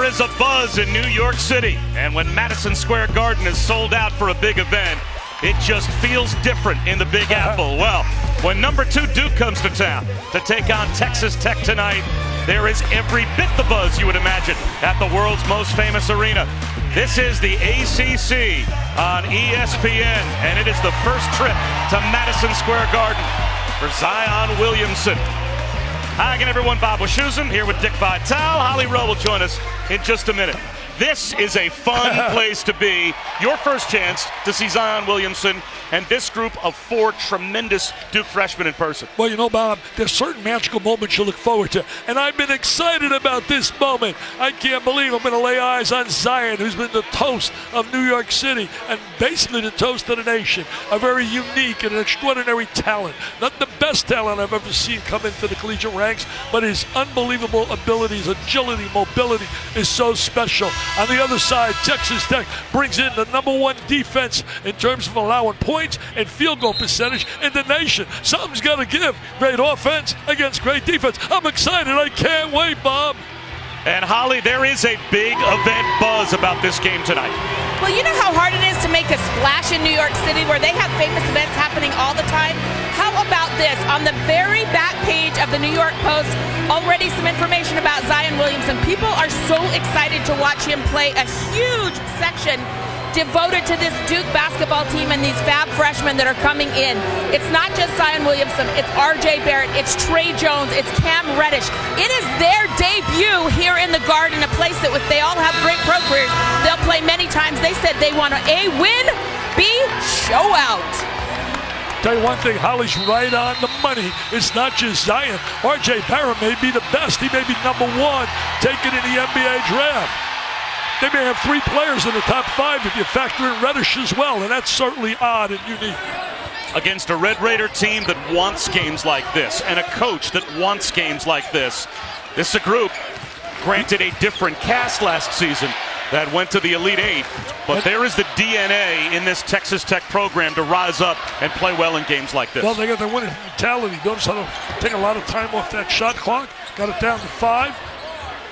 is a buzz in New York City, and when Madison Square Garden is sold out for a big event, it just feels different in the Big Apple. Well, when number 2 Duke comes to town to take on Texas Tech tonight, there is every bit the buzz you would imagine at the world's most famous arena. This is the ACC on ESPN, and it is the first trip to Madison Square Garden for Zion Williamson. Hi again, everyone. Bob Wischusen here with Dick Vitale. Holly Rowe will join us in just a minute. This is a fun place to be. Your first chance to see Zion Williamson and this group of 4 tremendous Duke freshmen in person. Well, you know, Bob, there's certain magical moments you look forward to, and I've been excited about this moment. I can't believe I'm going to lay eyes on Zion, who's been the toast of New York City and basically the toast of the nation. A very unique and an extraordinary talent. Not the best talent I've ever seen come into the collegiate ranks, but his unbelievable abilities, agility, mobility is so special. On the other side, Texas Tech brings in the #1 defense in terms of allowing points and field goal percentage in the nation. Something's got to give. Great offense against great defense. I'm excited. I can't wait, Bob. And Holly, there is a big event buzz about this game tonight. Well, you know how hard it is to make a splash in New York City where they have famous events happening all the time? How about this? On the very back page of the New York Post, already some information about Zion Williamson. People are so excited to watch him play. A huge section devoted to this Duke basketball team and these fab freshmen that are coming in. It's not just Zion Williamson, it's RJ Barrett, it's Trey Jones, it's Cam Reddish. It is their debut here in the Garden, a place that they all have great pro careers. They'll play many times. They said they want A, win, B, show out. Tell you one thing, Holly's right on the money. It's not just Zion. RJ Barrett may be the best. He may be #1 taken in the NBA draft. They may have 3 players in the top 5 if you factor in Reddish as well, and that's certainly odd and unique. Against a Red Raider team that wants games like this, and a coach that wants games like this. This is a group, granted a different cast last season, that went to the Elite 8, but there is the DNA in this Texas Tech program to rise up and play well in games like this. Well, they got the winning mentality. Notice how to take a lot of time off that shot clock. Got it down to 5.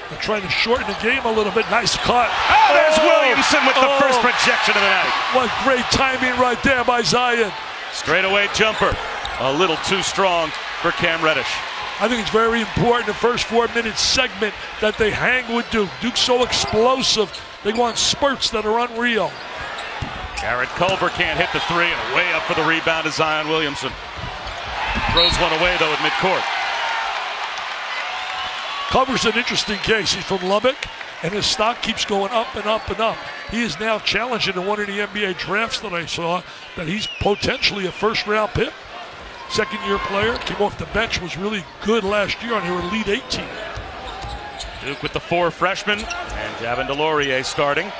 They're trying to shorten the game a little bit. Nice cut. Oh, there's Williamson with the first projection of the night. What great timing right there by Zion. Straightaway jumper. A little too strong for Cam Reddish. I think it's very important, the first 4-minute segment, that they hang with Duke. Duke's so explosive. They go on spurts that are unreal. Garrett Culver can't hit the 3, and way up for the rebound is Zion Williamson. Throws one away, though, at midcourt. Culver's an interesting case. He's from Lubbock, and his stock keeps going up and up and up. He is now challenging in one of the NBA drafts that I saw that he's potentially a first-round pick. Second-year player, came off the bench, was really good last year on their Elite 8 team. Duke with the 4 freshmen, and Javin DeLaurier starting.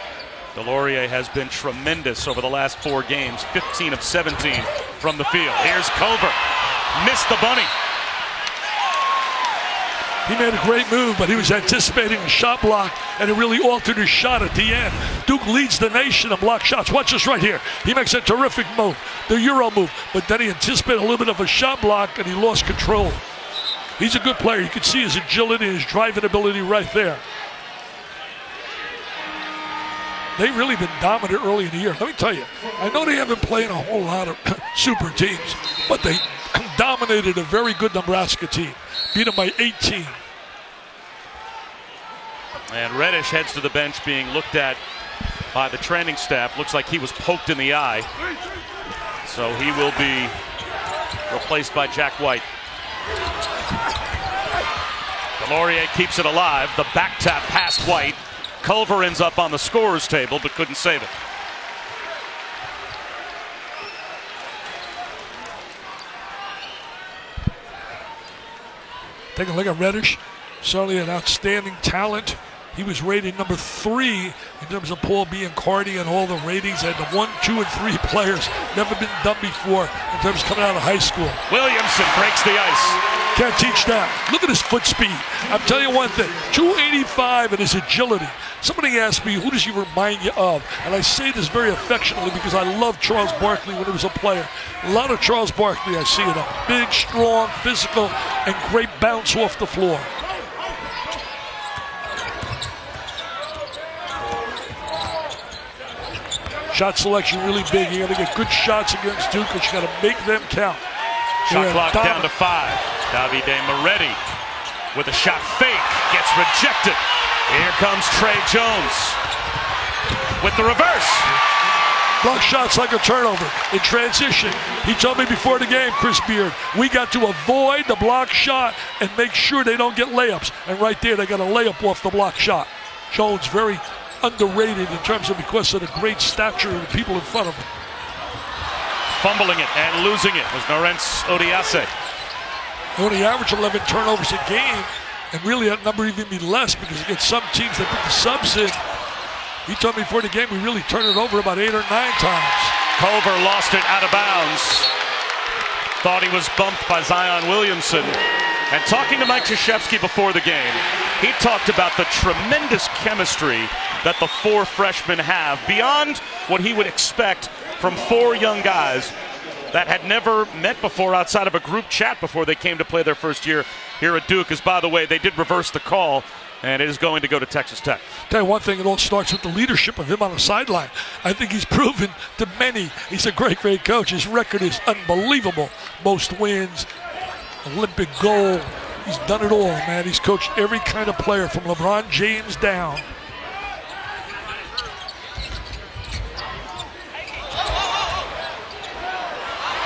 DeLaurier has been tremendous over the last 4 games, 15 of 17 from the field. Here's Culver, missed the bunny. He made a great move, but he was anticipating a shot block, and it really altered his shot at the end. Duke leads the nation in block shots. Watch this right here. He makes a terrific move, the Euro move, but then he anticipated a little bit of a shot block, and he lost control. He's a good player. You can see his agility and his driving ability right there. They've really been dominant early in the year. Let me tell you, I know they haven't played a whole lot of super teams, but they dominated a very good Nebraska team. Beat them by 18. And Reddish heads to the bench being looked at by the training staff. Looks like he was poked in the eye. So he will be replaced by Jack White. DeLaurier keeps it alive. The back tap past White. Culver ends up on the scorer's table but couldn't save it. Take a look at Reddish. Certainly an outstanding talent. He was rated number 3 in terms of Paul Biancardi and all the ratings. Had the 1, 2, and 3 players. Never been done before in terms of coming out of high school. Williamson breaks the ice. Can't teach that. Look at his foot speed. I'm telling you one thing. 285 and his agility. Somebody asked me, who does he remind you of? And I say this very affectionately because I loved Charles Barkley when he was a player. A lot of Charles Barkley I see it up. Big, strong, physical, and great bounce off the floor. Shot selection really big. You got to get good shots against Duke, but you got to make them count. Shot clock down to 5. Davide Moretti with a shot fake. Gets rejected. Here comes Trey Jones with the reverse. Block shots like a turnover in transition. He told me before the game, Chris Beard, we got to avoid the block shot and make sure they don't get layups. And right there, they got a layup off the block shot. Jones very underrated in terms of because of the great stature of the people in front of him. Fumbling it and losing it was Norense Odiase. Only average 11 turnovers a game, and really that number even be less because you get some teams that put the subs in. He told me before the game we really turned it over about 8 or 9 times. Culver lost it out of bounds. Thought he was bumped by Zion Williamson. And talking to Mike Krzyzewski before the game, he talked about the tremendous chemistry that the 4 freshmen have beyond what he would expect from 4 young guys that had never met before outside of a group chat before they came to play their first year here at Duke. As by the way, they did reverse the call, and it is going to go to Texas Tech. Tell you one thing, it all starts with the leadership of him on the sideline. I think he's proven to many he's a great, great coach. His record is unbelievable. Most wins, Olympic gold. He's done it all, man. He's coached every kind of player from LeBron James down.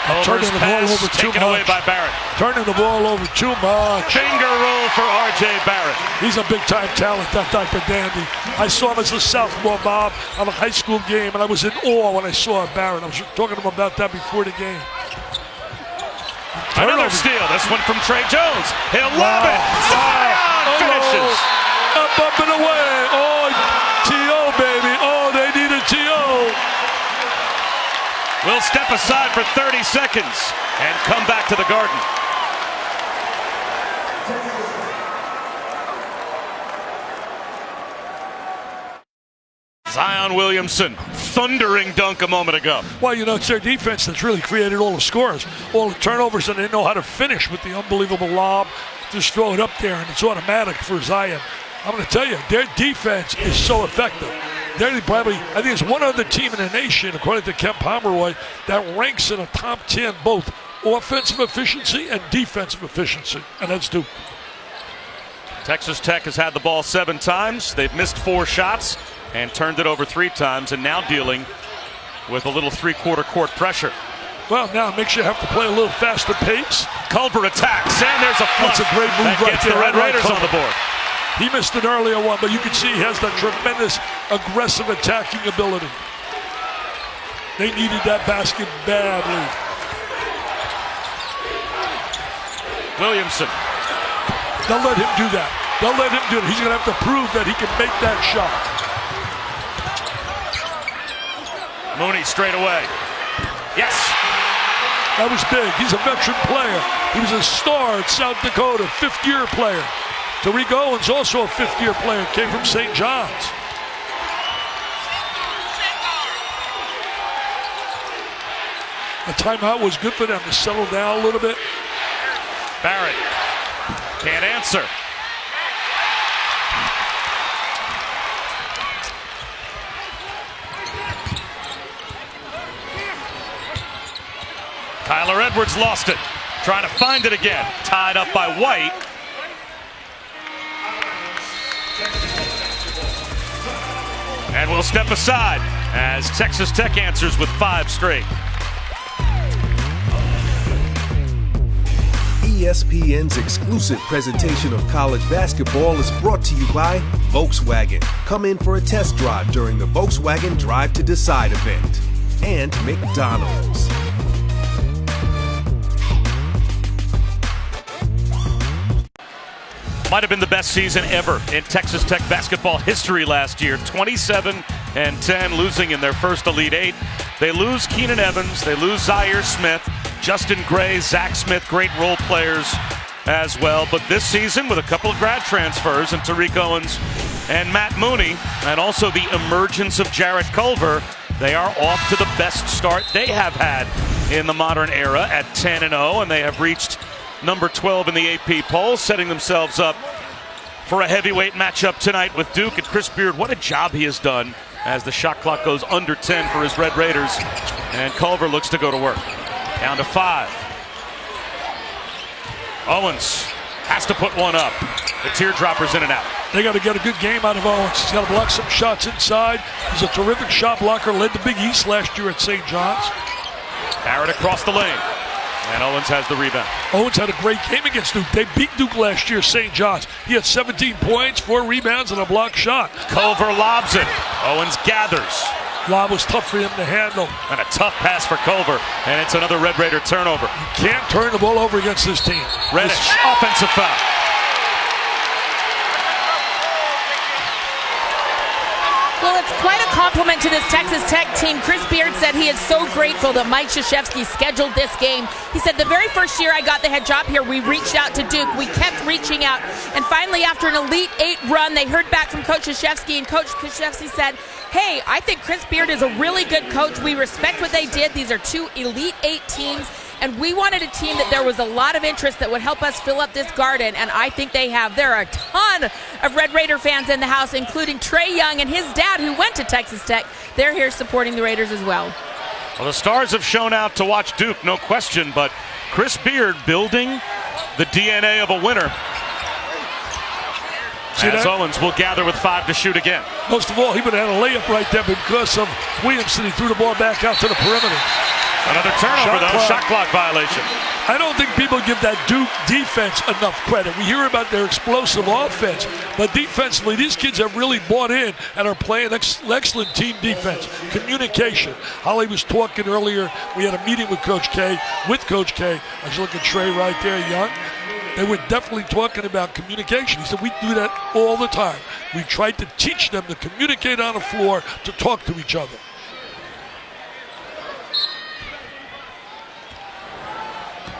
Culver's pass taken away by Barrett. Turning the ball over too much. Finger roll for R.J. Barrett. He's a big-time talent, that type of dandy. I saw him as a sophomore, Bob, on a high school game, and I was in awe when I saw Barrett. I was talking to him about that before the game. Another steal. This one from Trey Jones. He'll lob it. Zion finishes. Up and away. Oh, T.O., baby. Oh, they need a T.O. We'll step aside for 30 seconds and come back to the Garden. Zion Williamson, thundering dunk a moment ago. Well, you know, it's their defense that's really created all the scores, all the turnovers, and they know how to finish with the unbelievable lob. Just throw it up there, and it's automatic for Zion. I'm going to tell you, their defense is so effective. They're probably, I think it's one other team in the nation, according to Kemp Pomeroy, that ranks in a top 10, both offensive efficiency and defensive efficiency, and that's Duke. Texas Tech has had the ball 7 times. They've missed 4 shots and turned it over 3 times, and now dealing with a little 3/4 court pressure. Well, now it makes you have to play a little faster pace. Culver attacks, and there's a flush. That's a great move that right gets there. the Red Raiders on the board. He missed an earlier one, but you can see he has that tremendous aggressive attacking ability. They needed that basket badly. Williamson. They'll let him do that. They'll let him do it. He's going to have to prove that he can make that shot. Mooney straight away. Yes. That was big. He's a veteran player. He was a star at South Dakota, 5th-year player. Tariq Owens, also a 5th-year player, came from St. John's. The timeout was good for them to settle down a little bit. Barrett can't answer. Kyler Edwards lost it. Trying to find it again. Tied up by White. And we'll step aside as Texas Tech answers with 5 straight. ESPN's exclusive presentation of college basketball is brought to you by Volkswagen. Come in for a test drive during the Volkswagen Drive to Decide event. And McDonald's. Might have been the best season ever in Texas Tech basketball history last year. 27-10, losing in their first Elite 8. They lose Keenan Evans, they lose Zaire Smith, Justin Gray, Zach Smith, great role players as well. But this season, with a couple of grad transfers and Tariq Owens and Matt Mooney, and also the emergence of Jarrett Culver, they are off to the best start they have had in the modern era at 10-0, and they have reached number 12 in the AP poll, setting themselves up for a heavyweight matchup tonight with Duke. And Chris Beard, what a job he has done as the shot clock goes under 10 for his Red Raiders. And Culver looks to go to work. Down to 5. Owens has to put one up. The teardropper's in and out. They got to get a good game out of Owens. He's got to block some shots inside. He's a terrific shot blocker. Led the Big East last year at St. John's. Barrett across the lane. And Owens has the rebound. Owens had a great game against Duke. They beat Duke last year, St. John's. He had 17 points, 4 rebounds, and a blocked shot. Culver lobs it. Owens gathers. Lob was tough for him to handle. And a tough pass for Culver. And it's another Red Raider turnover. You can't turn the ball over against this team. Reddish, offensive foul. Well, it's quite a compliment to this Texas Tech team. Chris Beard said he is so grateful that Mike Krzyzewski scheduled this game. He said, the very first year I got the head job here, we reached out to Duke. We kept reaching out. And finally, after an Elite 8 run, they heard back from Coach Krzyzewski, and Coach Krzyzewski said, hey, I think Chris Beard is a really good coach. We respect what they did. These are 2 Elite 8 teams. And we wanted a team that there was a lot of interest that would help us fill up this garden, and I think they have. There are a ton of Red Raider fans in the house, including Trey Young and his dad, who went to Texas Tech. They're here supporting the Raiders as well. Well, the Stars have shown out to watch Duke, no question, but Chris Beard building the DNA of a winner. As Owens will gather with 5 to shoot again. Most of all, he would have had a layup right there because of Williamson. He threw the ball back out to the perimeter. Another turnover, shot clock violation. I don't think people give that Duke defense enough credit. We hear about their explosive offense, but defensively, these kids have really bought in and are playing excellent team defense. Communication. Holly was talking earlier. We had a meeting with Coach K. I was looking at Trey right there, Young. They were definitely talking about communication. He said, we do that all the time. We tried to teach them to communicate on the floor, to talk to each other.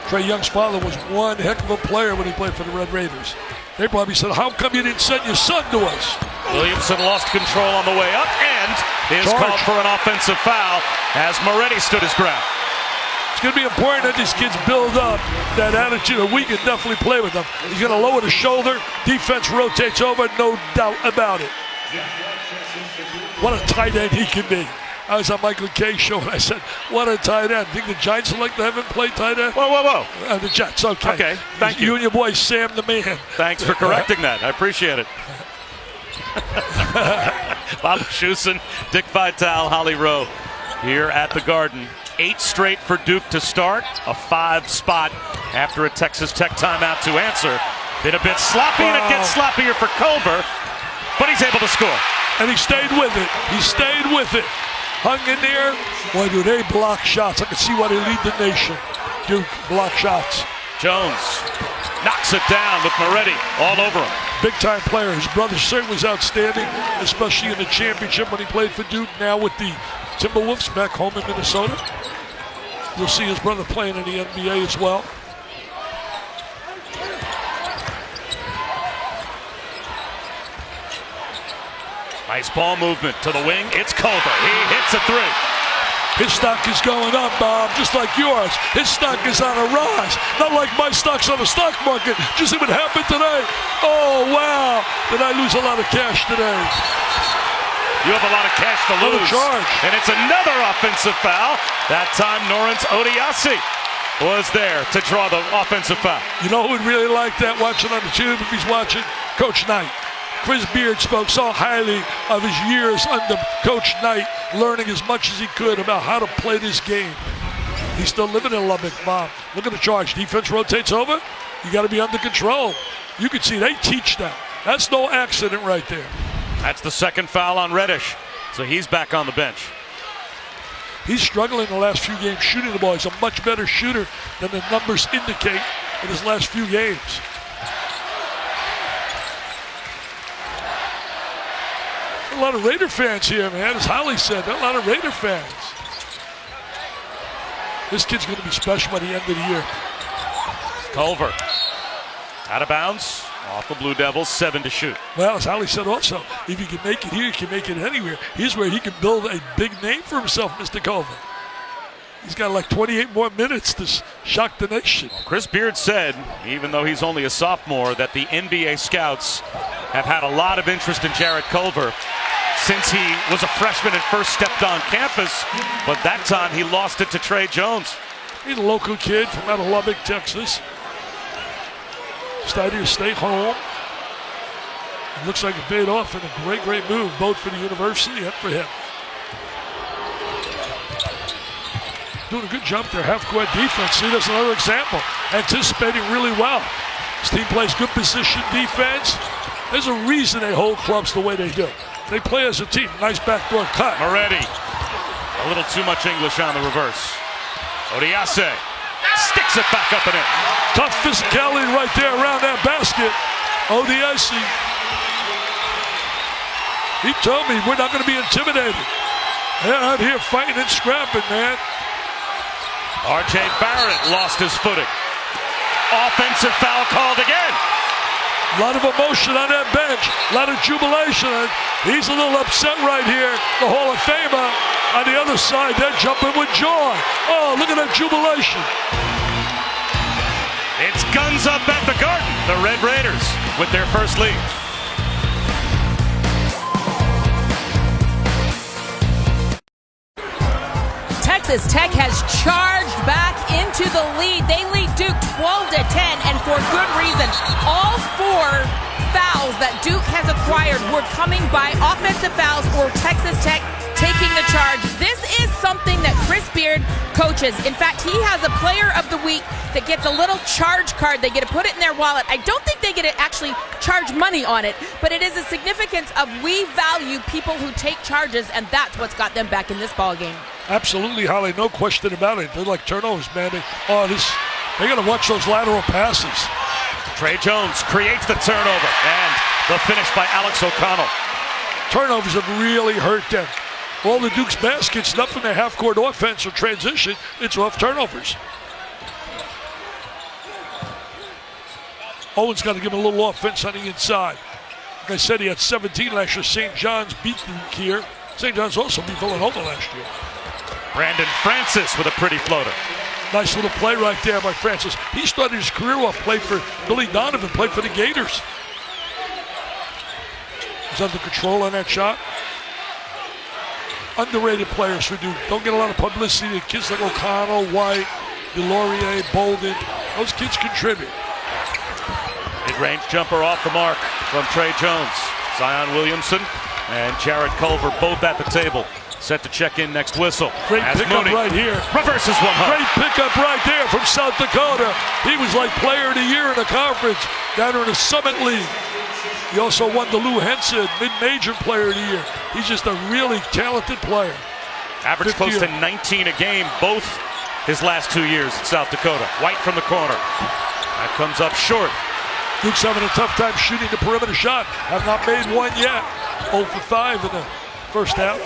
Trey Young's father was one heck of a player when he played for the Red Raiders. They probably said, how come you didn't send your son to us? Williamson lost control on the way up and is called for an offensive foul as Moretti stood his ground. It's going to be important that these kids build up that attitude, and we can definitely play with them. He's going to lower the shoulder. Defense rotates over, no doubt about it. What a tight end he can be. I was on Michael Kay's show, and I said, what a tight end. Think the Giants would like to have him play tight end? Whoa. The Jets, okay. Okay, thank you. You and your boy, Sam the Man. Thanks for correcting that. I appreciate it. Bob Schusen, Dick Vitale, Holly Rowe here at the Garden. 8 straight for Duke to start. A 5 spot after a Texas Tech timeout to answer. Been a bit sloppy, and it gets sloppier for Culver, but he's able to score. And he stayed with it. Hung in there. Boy, do they block shots. I can see why they lead the nation. Duke block shots. Jones knocks it down with Moretti all over him. Big-time player. His brother certainly was outstanding, especially in the championship when he played for Duke. Now with the Timberwolves back home in Minnesota. You'll see his brother playing in the NBA as well. Nice ball movement to the wing. It's Culver. He hits a 3. His stock is going up, Bob, just like yours. His stock is on a rise. Not like my stock's on the stock market. Just see what happened today. Oh, wow. Did I lose a lot of cash today? You have a lot of cash to lose. Charge. And it's another offensive foul. That time, Norrance Odiasi was there to draw the offensive foul. You know who would really like that watching on the tube if he's watching? Coach Knight. Chris Beard spoke so highly of his years under Coach Knight, learning as much as he could about how to play this game. He's still living in Lubbock, Bob. Look at the charge. Defense rotates over. You got to be under control. You can see they teach that. That's no accident right there. That's the second foul on Reddish. So he's back on the bench. He's struggling the last few games shooting the ball. He's a much better shooter than the numbers indicate in his last few games. A lot of Raider fans here, man. As Holly said, a lot of Raider fans. This kid's going to be special by the end of the year. Culver out of bounds. Off the Blue Devils, 7 to shoot. Well, as Holly said also, if he can make it here, he can make it anywhere. Here's where he can build a big name for himself, Mr. Culver. He's got like 28 more minutes to shock the nation. Chris Beard said, even though he's only a sophomore, that the NBA scouts have had a lot of interest in Jarrett Culver since he was a freshman and first stepped on campus, but that time he lost it to Trey Jones. He's a local kid from out of Lubbock, Texas. Decided to stay home. It looks like it paid off in a great, great move, both for the university and for him. Doing a good jump there, half-court defense. See, that's another example. Anticipating really well. This team plays good position defense. There's a reason they hold clubs the way they do. They play as a team. Nice backdoor cut. Moretti, a little too much English on the reverse. Odiase sticks it back up and in. Tough physicality right there around that basket. Odiase. He told me we're not going to be intimidated. They're out here fighting and scrapping, man. R.J. Barrett lost his footing. Offensive foul called again. A lot of emotion on that bench, a lot of jubilation. He's a little upset right here. The Hall of Famer on the other side, they're jumping with joy. Oh, look at that jubilation. It's guns up at the Garden. The Red Raiders with their first lead. Texas Tech has charged back into the lead. They lead Duke 12-10, and for good reason. All 4 fouls that Duke has acquired were coming by offensive fouls or Texas Tech taking the charge. This is something that Chris Beard coaches. In fact, he has a player of the week that gets a little charge card. They get to put it in their wallet. I don't think they get to actually charge money on it, but it is a significance of we value people who take charges, and that's what's got them back in this ball game. Absolutely, Holly, no question about it. They're like turnovers, man. They got to watch those lateral passes. Trey Jones creates the turnover, and the finish by Alex O'Connell. Turnovers have really hurt them. All the Duke's baskets, not from their half-court offense or transition, it's off turnovers. Owen's got to give him a little offense on the inside. Like I said, he had 17 last year. St. John's beat Duke here. St. John's also beat Villanova last year. Brandon Francis with a pretty floater. Nice little play right there by Francis. He started his career off, played for Billy Donovan, played for the Gators. He's under control on that shot. Underrated players for Duke. Don't get a lot of publicity. The kids like O'Connell, White, DeLaurier, Bolden. Those kids contribute. Mid-range jumper off the mark from Trey Jones. Zion Williamson and Jared Culver both at the table. Set to check in next whistle. Great pickup right here. Reverses one. Great pickup right there from South Dakota. He was like player of the year in the conference down there in the Summit League. He also won the Lou Henson mid-major player of the year. He's just a really talented player. Average close to 19 a game both his last 2 years at South Dakota. White from the corner. That comes up short. Duke's having a tough time shooting the perimeter shot. Have not made one yet. 0 for 5 in the first half.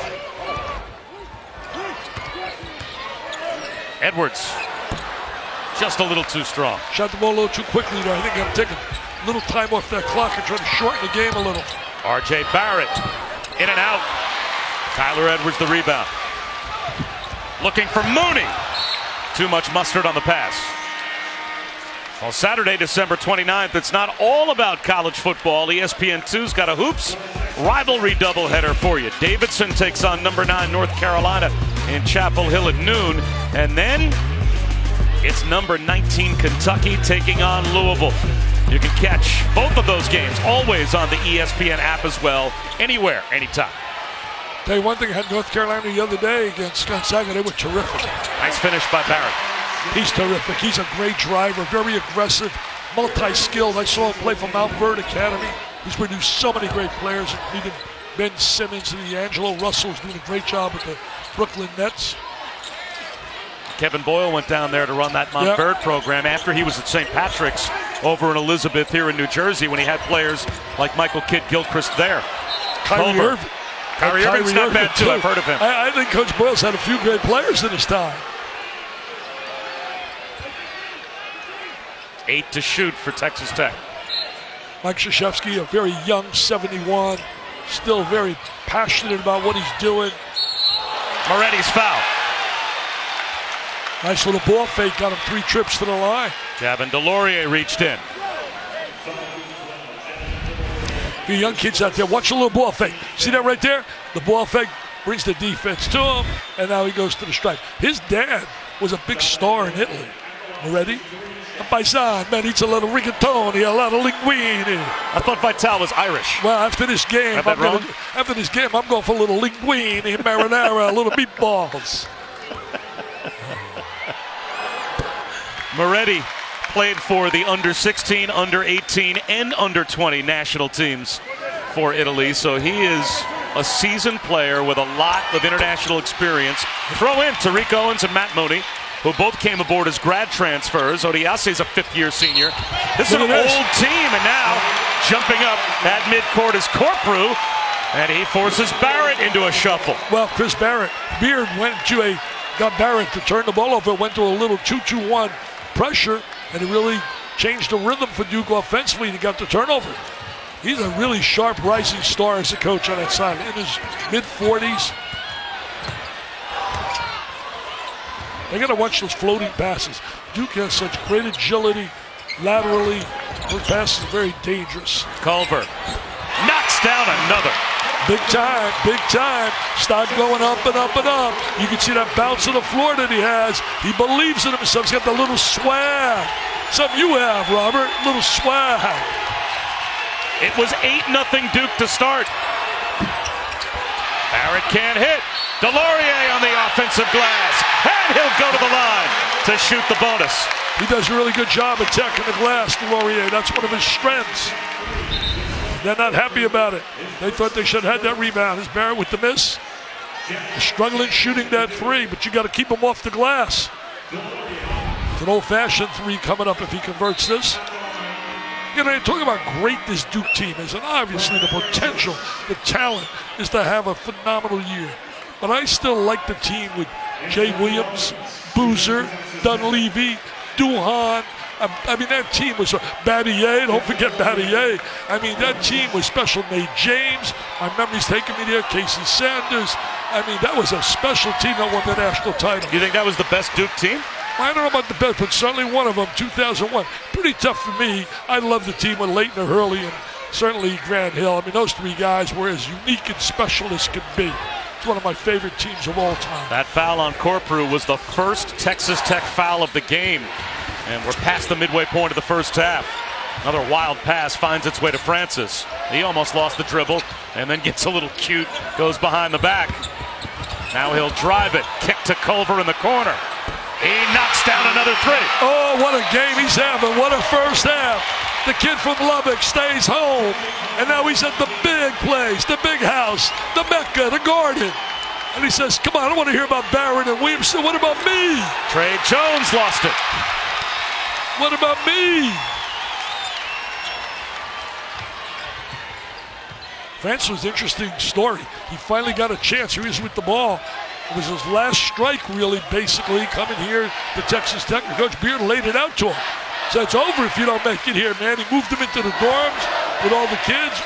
Edwards, just a little too strong. Shot the ball a little too quickly there. I think I'm taking a little time off that clock and trying to shorten the game a little. R.J. Barrett, in and out. Tyler Edwards the rebound. Looking for Mooney. Too much mustard on the pass. Well, Saturday, December 29th, it's not all about college football. ESPN2's got a hoops rivalry doubleheader for you. Davidson takes on number 9 North Carolina in Chapel Hill at noon. And then it's number 19 Kentucky taking on Louisville. You can catch both of those games always on the ESPN app as well, anywhere, anytime. Tell you one thing, I had North Carolina the other day against Gonzaga. They were terrific. Nice finish by Barrett. He's terrific. He's a great driver, very aggressive, multi-skilled. I saw him play for Mount Verde Academy. He's produced so many great players, including Ben Simmons and D'Angelo Russell, who's doing a great job with the Brooklyn Nets. Kevin Boyle went down there to run that Mount Verde program after he was at St. Patrick's over in Elizabeth here in New Jersey when he had players like Michael Kidd-Gilchrist there. Kyrie Irving. Kyrie Irving's not bad too. I've heard of him. I think Coach Boyle's had a few great players in his time. 8 to shoot for Texas Tech. Mike Krzyzewski, a very young 71, still very passionate about what he's doing. Moretti's foul. Nice little ball fake, got him 3 trips to the line. Javin DeLaurier reached in. For you young kids out there, watch a little ball fake. See that right there? The ball fake brings the defense to him, and now he goes to the strike. His dad was a big star in Italy. You ready? A paisan, man, eats a lot of rigatoni, a lot of linguine. I thought Vital was Irish. Well, after this game, I'm going for a little linguine, marinara, a little meatballs. Moretti played for the under 16, under 18, and under 20 national teams for Italy, so he is a seasoned player with a lot of international experience. Throw in Tariq Owens and Matt Mooney, who both came aboard as grad transfers. Odiase is a fifth-year senior. This is an old team, and now jumping up at midcourt is Corprew, and he forces Barrett into a shuffle. Well, Chris Beard got Barrett to turn the ball over, went to a little 2-2-1 pressure, and it really changed the rhythm for Duke offensively, and he got the turnover. He's a really sharp rising star as a coach on that side, in his mid-40s. They got to watch those floating passes. Duke has such great agility laterally. Those passes are very dangerous. Culver knocks down another. Big time, big time. Start going up and up and up. You can see that bounce of the floor that he has. He believes in himself. He's got the little swag. Something you have, Robert. Little swag. It was 8-0 Duke to start. Barrett can't hit. Delorier on the offensive glass. And he'll go to the line to shoot the bonus. He does a really good job attacking the glass, Delorier. That's one of his strengths. They're not happy about it. They thought they should have had that rebound. Is Barrett with the miss? He's struggling shooting that three, but you got to keep him off the glass. It's an old-fashioned three coming up if he converts this. You know, you're talking about great this Duke team is, and obviously the potential, the talent is to have a phenomenal year. But I still like the team with Jay Williams, Boozer, Dunleavy, Duhan. I mean, that team was Battier. Don't forget Battier. I mean, that team was special. Nate James, my memory's taking me there. Casey Sanders. I mean, that was a special team that won the national title. You think that was the best Duke team? I don't know about the best, but certainly one of them, 2001. Pretty tough for me. I love the team with Leighton and Hurley and certainly Grant Hill. I mean, those three guys were as unique and special as could be. It's one of my favorite teams of all time. That foul on Corprew was the first Texas Tech foul of the game. And we're past the midway point of the first half. Another wild pass finds its way to Francis. He almost lost the dribble and then gets a little cute, goes behind the back. Now he'll drive it, kick to Culver in the corner. He knocks down another three. Oh, what a game he's having. What a first half. The kid from Lubbock stays home. And now he's at the big place, the big house, the Mecca, the Garden. And he says, come on, I don't want to hear about Barrett and Williamson. What about me? Trey Jones lost it. What about me? Francis was an interesting story. He finally got a chance. He was with the ball. It was his last strike, really, basically, coming here to Texas Tech. And Coach Beard laid it out to him. So it's over if you don't make it here, man. He moved him into the dorms with all the kids,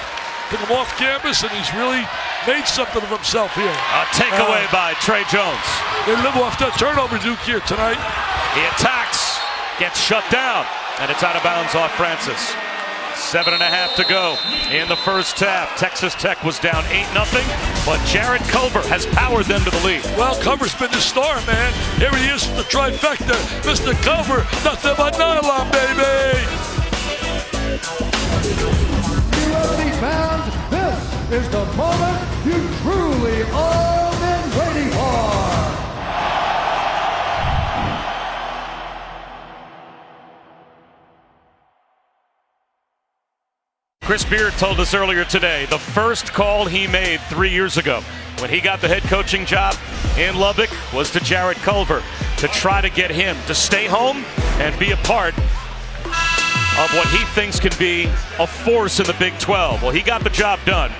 took him off campus, and he's really made something of himself here. A takeaway by Trey Jones. They live off that turnover, Duke, here tonight. He attacks, gets shut down, and it's out of bounds off Francis. 7.5 to go in the first half. Texas Tech was down 8-0, but Jared Culver has powered them to the lead. Well, Culver's been the star, man. Here he is, the trifecta. Mr. Culver, nothing but nylon, baby. Fans, this is the moment you truly all been waiting for. Chris Beard told us earlier today the first call he made 3 years ago when he got the head coaching job in Lubbock was to Jared Culver to try to get him to stay home and be a part of what he thinks can be a force in the Big 12. Well, he got the job done.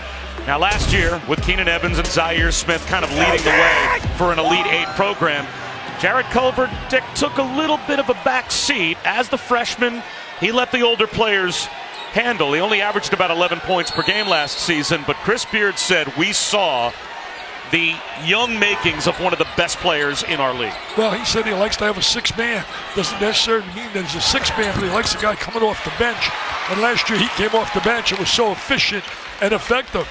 Now, last year, with Keenan Evans and Zaire Smith kind of leading the way for an Elite Eight program, Jared Culver took a little bit of a back seat. As the freshman, he let the older players handle. He only averaged about 11 points per game last season, but Chris Beard said we saw the young makings of one of the best players in our league. Well, he said he likes to have a six-man. Doesn't necessarily mean that he's a six-man, but he likes a guy coming off the bench And last year he came off the bench and was so efficient and effective.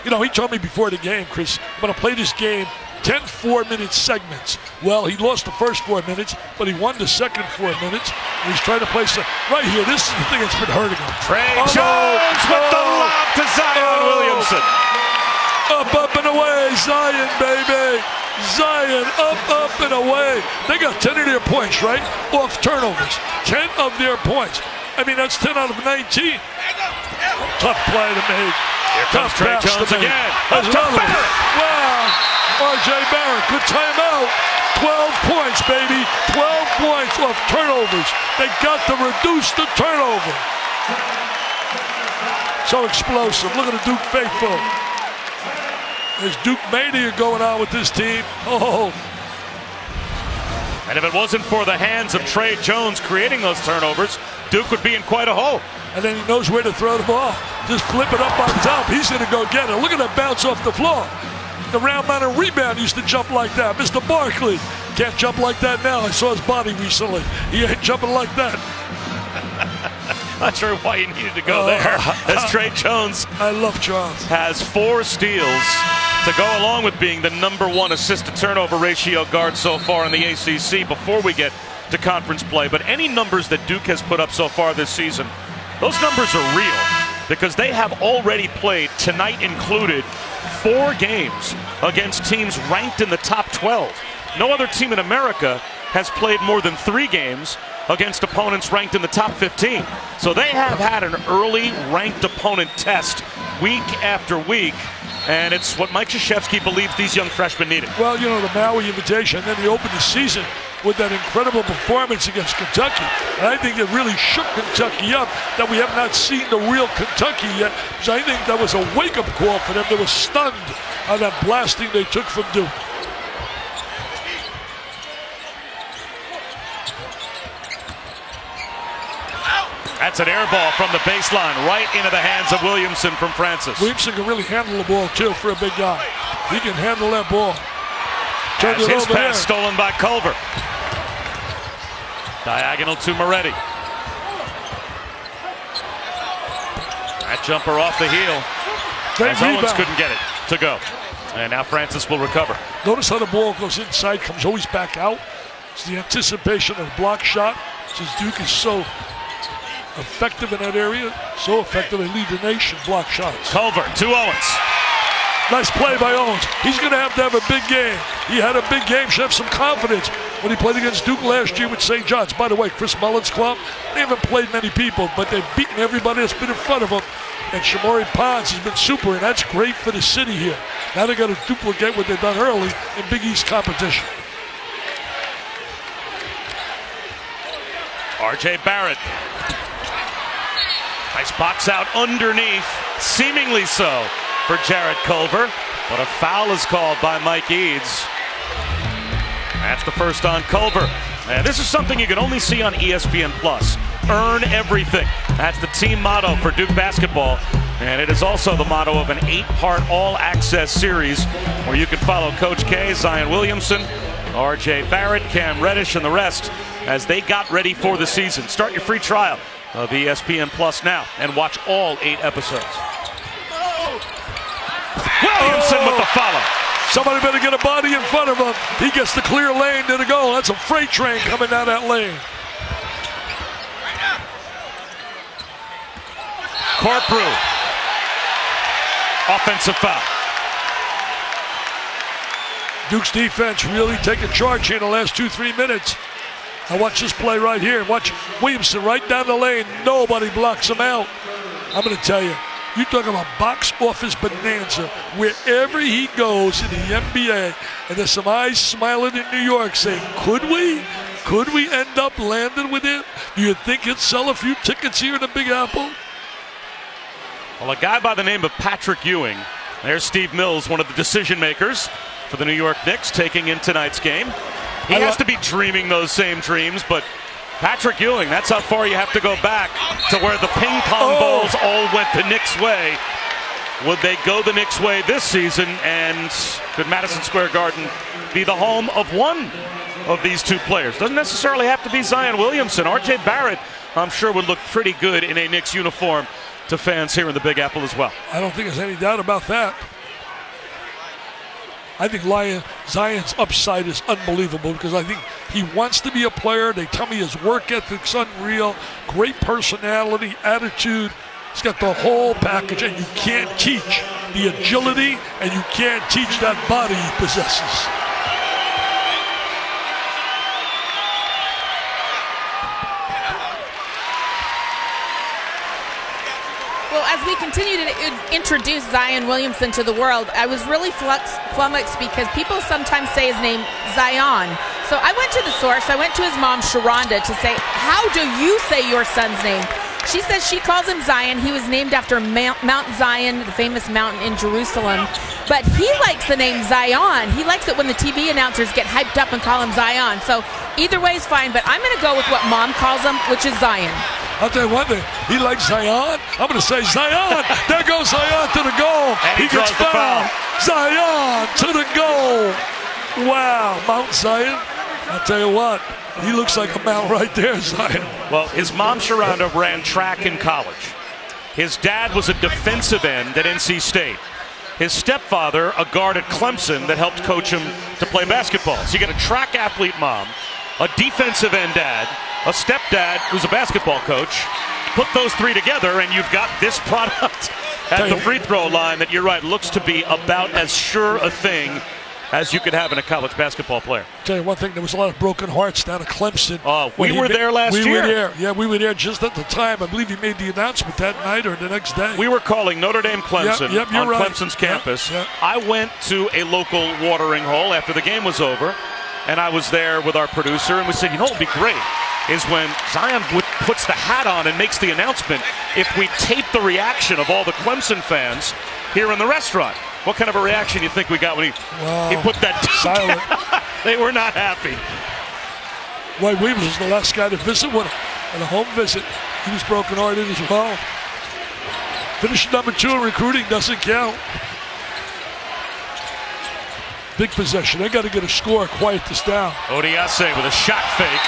You know, he told me before the game, Chris, I'm going to play this game 10 4-minute segments. Well, he lost the first 4 minutes, but he won the second 4 minutes. And he's trying to play some. Right here, this is the thing that's been hurting him. Trey Jones with the lob to Zion Williamson. Up and away, Zion, baby. Zion, up and away. They got 10 of their points, right? Off turnovers. 10 of their points. I mean, that's 10 out of 19. Tough play to make. Here comes Trey Jones again. There's another one. Wow. R.J. Barrett, good timeout. 12 points, baby. 12 points off turnovers. They got to reduce the turnover. So explosive. Look at the Duke faithful. There's Duke mania going on with this team. Oh. And if it wasn't for the hands of Trey Jones creating those turnovers, Duke would be in quite a hole. And then he knows where to throw the ball. Just flip it up on top. He's going to go get it. Look at that bounce off the floor. The round mountain rebound used to jump like that. Mr. Barkley can't jump like that now. I saw his body recently. He ain't jumping like that. Not sure why you needed to go there. As Trey Jones, I love Charles, has 4 steals to go along with being the #1 assist-to-turnover ratio guard so far in the ACC before we get to conference play. But any numbers that Duke has put up so far this season, those numbers are real because they have already played, tonight included, 4 games against teams ranked in the top 12. No other team in America has played more than 3 games against opponents ranked in the top 15. So they have had an early ranked opponent test week after week, and it's what Mike Krzyzewski believes these young freshmen needed. Well, you know, the Maui invitation, then he opened the season with that incredible performance against Kentucky. And I think it really shook Kentucky up that we have not seen the real Kentucky yet, because I think that was a wake-up call for them. They were stunned on that blasting they took from Duke. That's an air ball from the baseline right into the hands of Williamson from Francis. Williamson can really handle the ball, too, for a big guy. He can handle that ball. As his pass stolen by Culver. Diagonal to Moretti. That jumper off the heel. Great as Owens couldn't get it to go. And now Francis will recover. Notice how the ball goes inside, comes always back out. It's the anticipation of the block shot. Since Duke is so effective in that area, so effective they lead the nation block shots. Culver to Owens. Nice play by Owens. He's going to have a big game. He had a big game, should have some confidence when he played against Duke last year with St. John's. By the way, Chris Mullen's club, they haven't played many people, but they've beaten everybody that's been in front of them. And Shamori Pons has been super, and that's great for the city here. Now they got to duplicate what they've done early in Big East competition. R.J. Barrett. Nice box out underneath, seemingly so, for Jarrett Culver. But a foul is called by Mike Eads. That's the first on Culver. And this is something you can only see on ESPN+. Earn everything. That's the team motto for Duke basketball. And it is also the motto of an 8-part all-access series where you can follow Coach K, Zion Williamson, R.J. Barrett, Cam Reddish, and the rest as they got ready for the season. Start your free trial of ESPN Plus now and watch all 8 episodes. Williamson with the follow. Somebody better get a body in front of him. He gets the clear lane to the goal. That's a freight train coming down that lane. Corprew. Offensive foul. Duke's defense really taking charge here in the last 2-3 minutes. Now watch this play right here. Watch Williamson right down the lane. Nobody blocks him out. I'm going to tell you, you talk about box office bonanza. Wherever he goes in the NBA, and there's some eyes smiling in New York saying, could we end up landing with him? Do you think he'd sell a few tickets here in the Big Apple? Well, a guy by the name of Patrick Ewing. There's Steve Mills, one of the decision makers for the New York Knicks, taking in tonight's game. He has to be dreaming those same dreams, but Patrick Ewing, that's how far you have to go back to where the ping pong balls all went the Knicks' way. Would they go the Knicks' way this season, and could Madison Square Garden be the home of one of these 2 players? Doesn't necessarily have to be Zion Williamson. R.J. Barrett I'm sure would look pretty good in a Knicks uniform to fans here in the Big Apple as well. I don't think there's any doubt about that. I think Zion's upside is unbelievable because I think he wants to be a player. They tell me his work ethic's unreal, great personality, attitude. He's got the whole package, and you can't teach the agility, and you can't teach that body he possesses. Well, as we continue to introduce Zion Williamson to the world, I was really flummoxed because people sometimes say his name Zion. So I went to the source. I went to his mom, Sharonda, to say, how do you say your son's name? She says she calls him Zion. He was named after Mount Zion, the famous mountain in Jerusalem. But he likes the name Zion. He likes it when the TV announcers get hyped up and call him Zion. So either way is fine, but I'm going to go with what mom calls him, which is Zion. I'll tell you one thing. He likes Zion. I'm going to say Zion. There goes Zion to the goal. And he gets draws the foul. Zion to the goal. Wow, Mount Zion. I'll tell you what. He looks like a mount right there, Zion. Well, his mom, Sharonda, ran track in college. His dad was a defensive end at NC State. His stepfather, a guard at Clemson that helped coach him to play basketball. So you get a track athlete mom, a defensive end dad, a stepdad who's a basketball coach. Put those three together and you've got this product at the free throw line that, you're right, looks to be about as sure a thing as you could have in a college basketball player. Tell you one thing, there was a lot of broken hearts down at Clemson. We were there last year. We were there. Yeah, we were there just at the time. I believe he made the announcement that night or the next day. We were calling Notre Dame Clemson on right. Clemson's campus. Yep. I went to a local watering hole after the game was over, and I was there with our producer, and we said, you know what would be great is when Zion puts the hat on and makes the announcement, if we tape the reaction of all the Clemson fans here in the restaurant. What kind of a reaction do you think we got when he put that silent? They were not happy. White Weavers was the last guy to visit with him on a home visit. He was broken-hearted as well. Finished number 2 in recruiting, doesn't count. Big possession. They got to get a score, quiet this down. Odiase with a shot fake,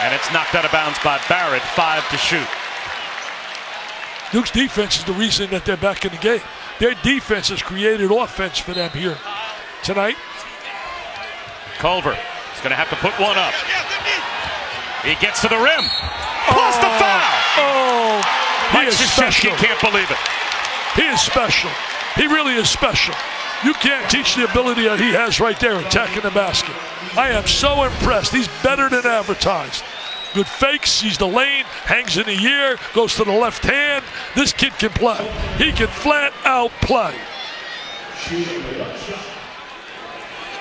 and it's knocked out of bounds by Barrett. 5 to shoot. Duke's defense is the reason that they're back in the game. Their defense has created offense for them here tonight. Culver is going to have to put one up. He gets to the rim. Plus the foul. He is special. Can't believe it. He is special. He really is special. You can't teach the ability that he has right there attacking the basket. I am so impressed. He's better than advertised. Good fakes, sees the lane, hangs in the air, goes to the left hand. This kid can play. He can flat out play.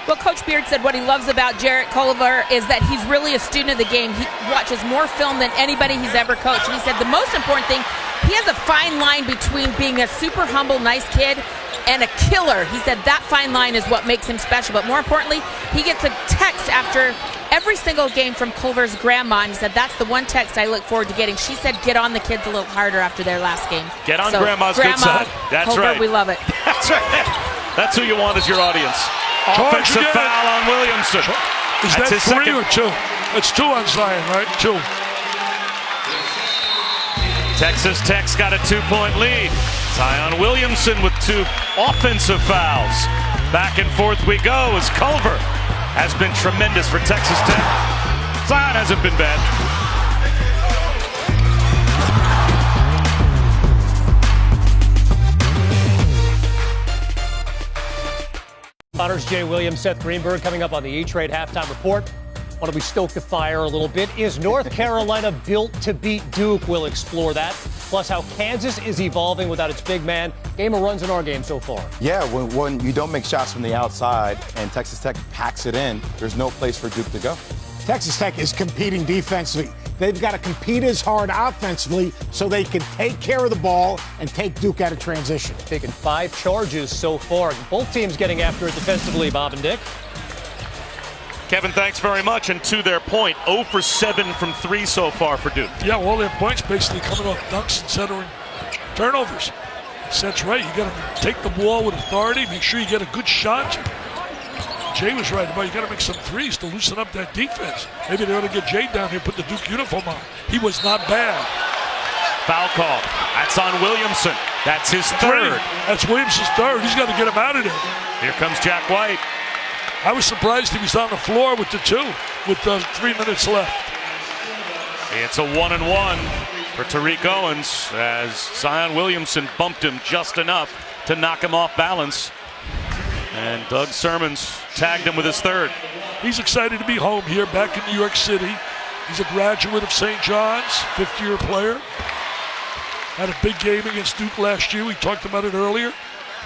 Well, Coach Beard said what he loves about Jarrett Culver is that he's really a student of the game. He watches more film than anybody he's ever coached. And he said the most important thing, he has a fine line between being a super humble, nice kid and a killer. He said that fine line is what makes him special. But more importantly, he gets a text after every single game from Culver's grandma, and he said that's the one text I look forward to getting. She said get on the kids a little harder after their last game. Get on Grandma's good side. That's Culver, right. We love it. That's right. That's who you want as your audience. Offensive foul on Williamson. Is that's that 3 or 2? It's 2 on Zion, right? 2. Texas Tech's got a 2-point lead. Zion Williamson with 2 offensive fouls. Back and forth we go as Culver has been tremendous for Texas Tech. Zion hasn't been bad. Honors Jay Williams, Seth Greenberg coming up on the E-Trade halftime report. Want to be stoked the fire a little bit. Is North Carolina built to beat Duke? We'll explore that. Plus how Kansas is evolving without its big man. Game of runs in our game so far. Yeah, when you don't make shots from the outside and Texas Tech packs it in, there's no place for Duke to go. Texas Tech is competing defensively. They've got to compete as hard offensively so they can take care of the ball and take Duke out of transition. Taken 5 charges so far. Both teams getting after it defensively, Bob and Dick. Kevin, thanks very much. And to their point, 0 for 7 from 3 so far for Duke. Yeah, all their points basically coming off dunks and centering turnovers. That's right. You got to take the ball with authority. Make sure you get a good shot. Jay was right about you got to make some threes to loosen up that defense. Maybe they ought to get Jay down here, put the Duke uniform on. He was not bad. Foul call. That's on Williamson. That's his third. That's Williamson's third. He's got to get him out of there. Here comes Jack White. I was surprised he was on the floor with the 2 with 3 minutes left. It's a 1-and-1 for Tariq Owens as Zion Williamson bumped him just enough to knock him off balance. And Doug Sermons tagged him with his third. He's excited to be home here, back in New York City. He's a graduate of St. John's, fifth-year player. Had a big game against Duke last year. We talked about it earlier.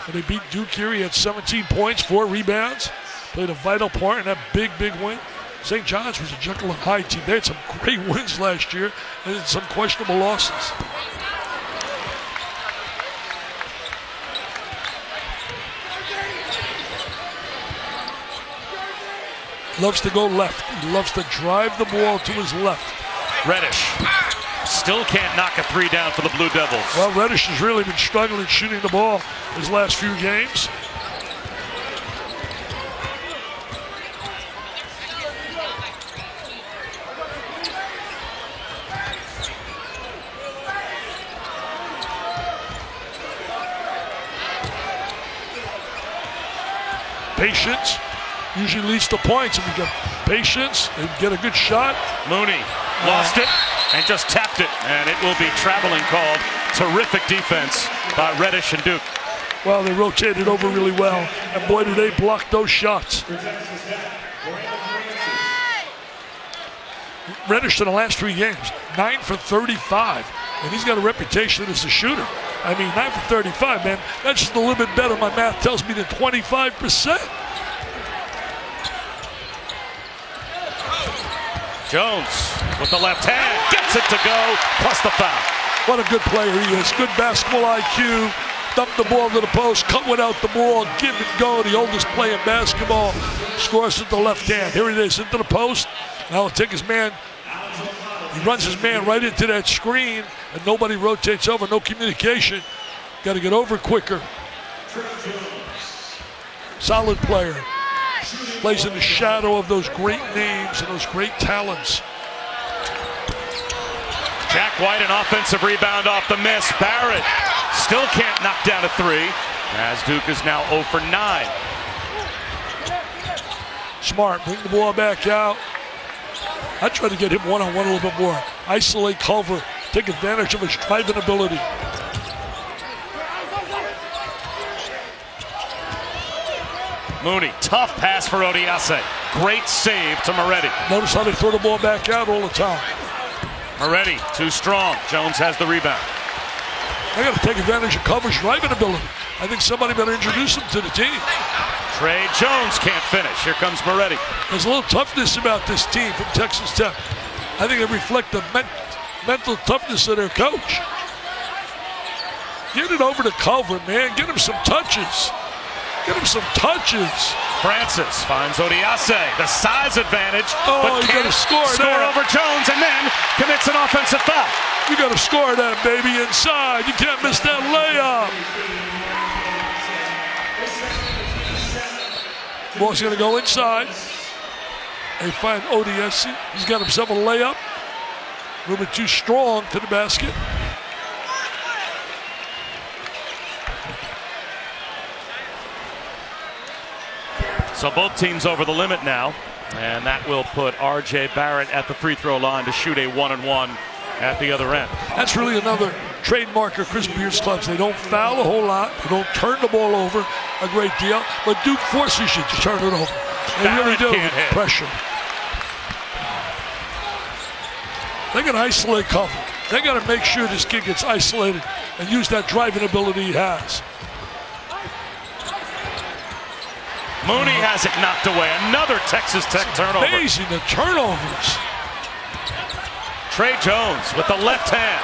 When they beat Duke here, he had 17 points, 4 rebounds. Played a vital part in that big, big win. St. John's was a Jekyll and Hyde team. They had some great wins last year and some questionable losses. Loves to go left. He loves to drive the ball to his left. Reddish still can't knock a 3 down for the Blue Devils. Well, Reddish has really been struggling shooting the ball his last few games. Patience usually leads to points. If you get patience and get a good shot. Mooney lost it and just tapped it, and it will be traveling called. Terrific defense by Reddish and Duke. Well, they rotated over really well, and boy, did they block those shots. Reddish in the last 3 games, 9 for 35, and he's got a reputation as a shooter. I mean, 9 for 35, man, that's just a little bit better, my math tells me, than 25%. Jones with the left hand, gets it to go, plus the foul. What a good player he is, good basketball IQ, dump the ball to the post, cut without the ball, give and go, the oldest player in basketball, scores with the left hand. Here it is, into the post, now he'll take his man, he runs his man right into that screen, and nobody rotates over, no communication. Got to get over quicker. Solid player. Plays in the shadow of those great names and those great talents. Jack White, an offensive rebound off the miss. Barrett still can't knock down a 3, as Duke is now 0 for 9. Smart, bring the ball back out. I try to get him one-on-one a little bit more. Isolate Culver, take advantage of his driving ability. Mooney, tough pass for Odiase. Great save to Moretti. Notice how they throw the ball back out all the time. Moretti, too strong. Jones has the rebound. They got to take advantage of Culver's driving ability. I think somebody better introduce him to the team. Trey Jones can't finish. Here comes Moretti. There's a little toughness about this team from Texas Tech. I think they reflect the mental toughness of their coach. Get it over to Culver, man. Get him some touches. Get him some touches. Francis finds Odiase. The size advantage, but you can't score over Jones, and then commits an offensive foul. You got to score that, baby, inside. You can't miss that layup. Ball's going to go inside. They find Odiase. He's got himself a layup. A little bit too strong to the basket. So both teams over the limit now, and that will put R.J. Barrett at the free throw line to shoot a 1-and-1 at the other end. That's really another trademark of Chris Beard's clubs. They don't foul a whole lot. They don't turn the ball over a great deal, but Duke forces you to turn it over. They really do with pressure. They got to isolate Culver. They got to make sure this kid gets isolated and use that driving ability he has. Mooney has it knocked away. Another Texas Tech turnover. Amazing, the turnovers. Trey Jones with the left hand.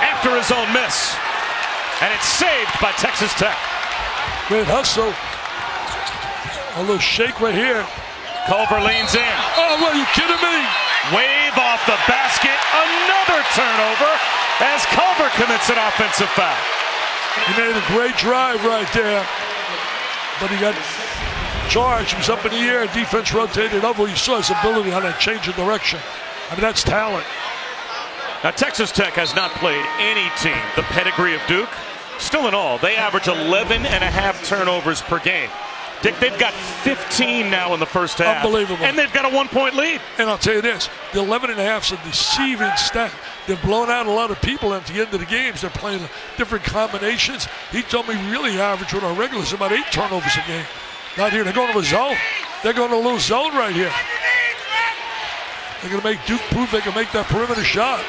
After his own miss. And it's saved by Texas Tech. Great hustle. A little shake right here. Culver leans in. Oh, what, are you kidding me? Wave off the basket. Another turnover as Culver commits an offensive foul. He made a great drive right there. but he got charged. He was up in the air. Defense rotated over. You saw his ability on that change of direction. I mean, that's talent. Now, Texas Tech has not played any team the pedigree of Duke. Still in all, they average 11.5 turnovers per game. Dick, they've got 15 now in the first half. Unbelievable. And they've got a 1-point lead. And I'll tell you this, the 11.5 is a deceiving stat. They've blown out a lot of people at the end of the games. They're playing different combinations. He told me really average with our regulars about 8 turnovers a game. Not here. They're going to a zone. They're going to a little zone right here. They're going to make Duke prove they can make that perimeter shot.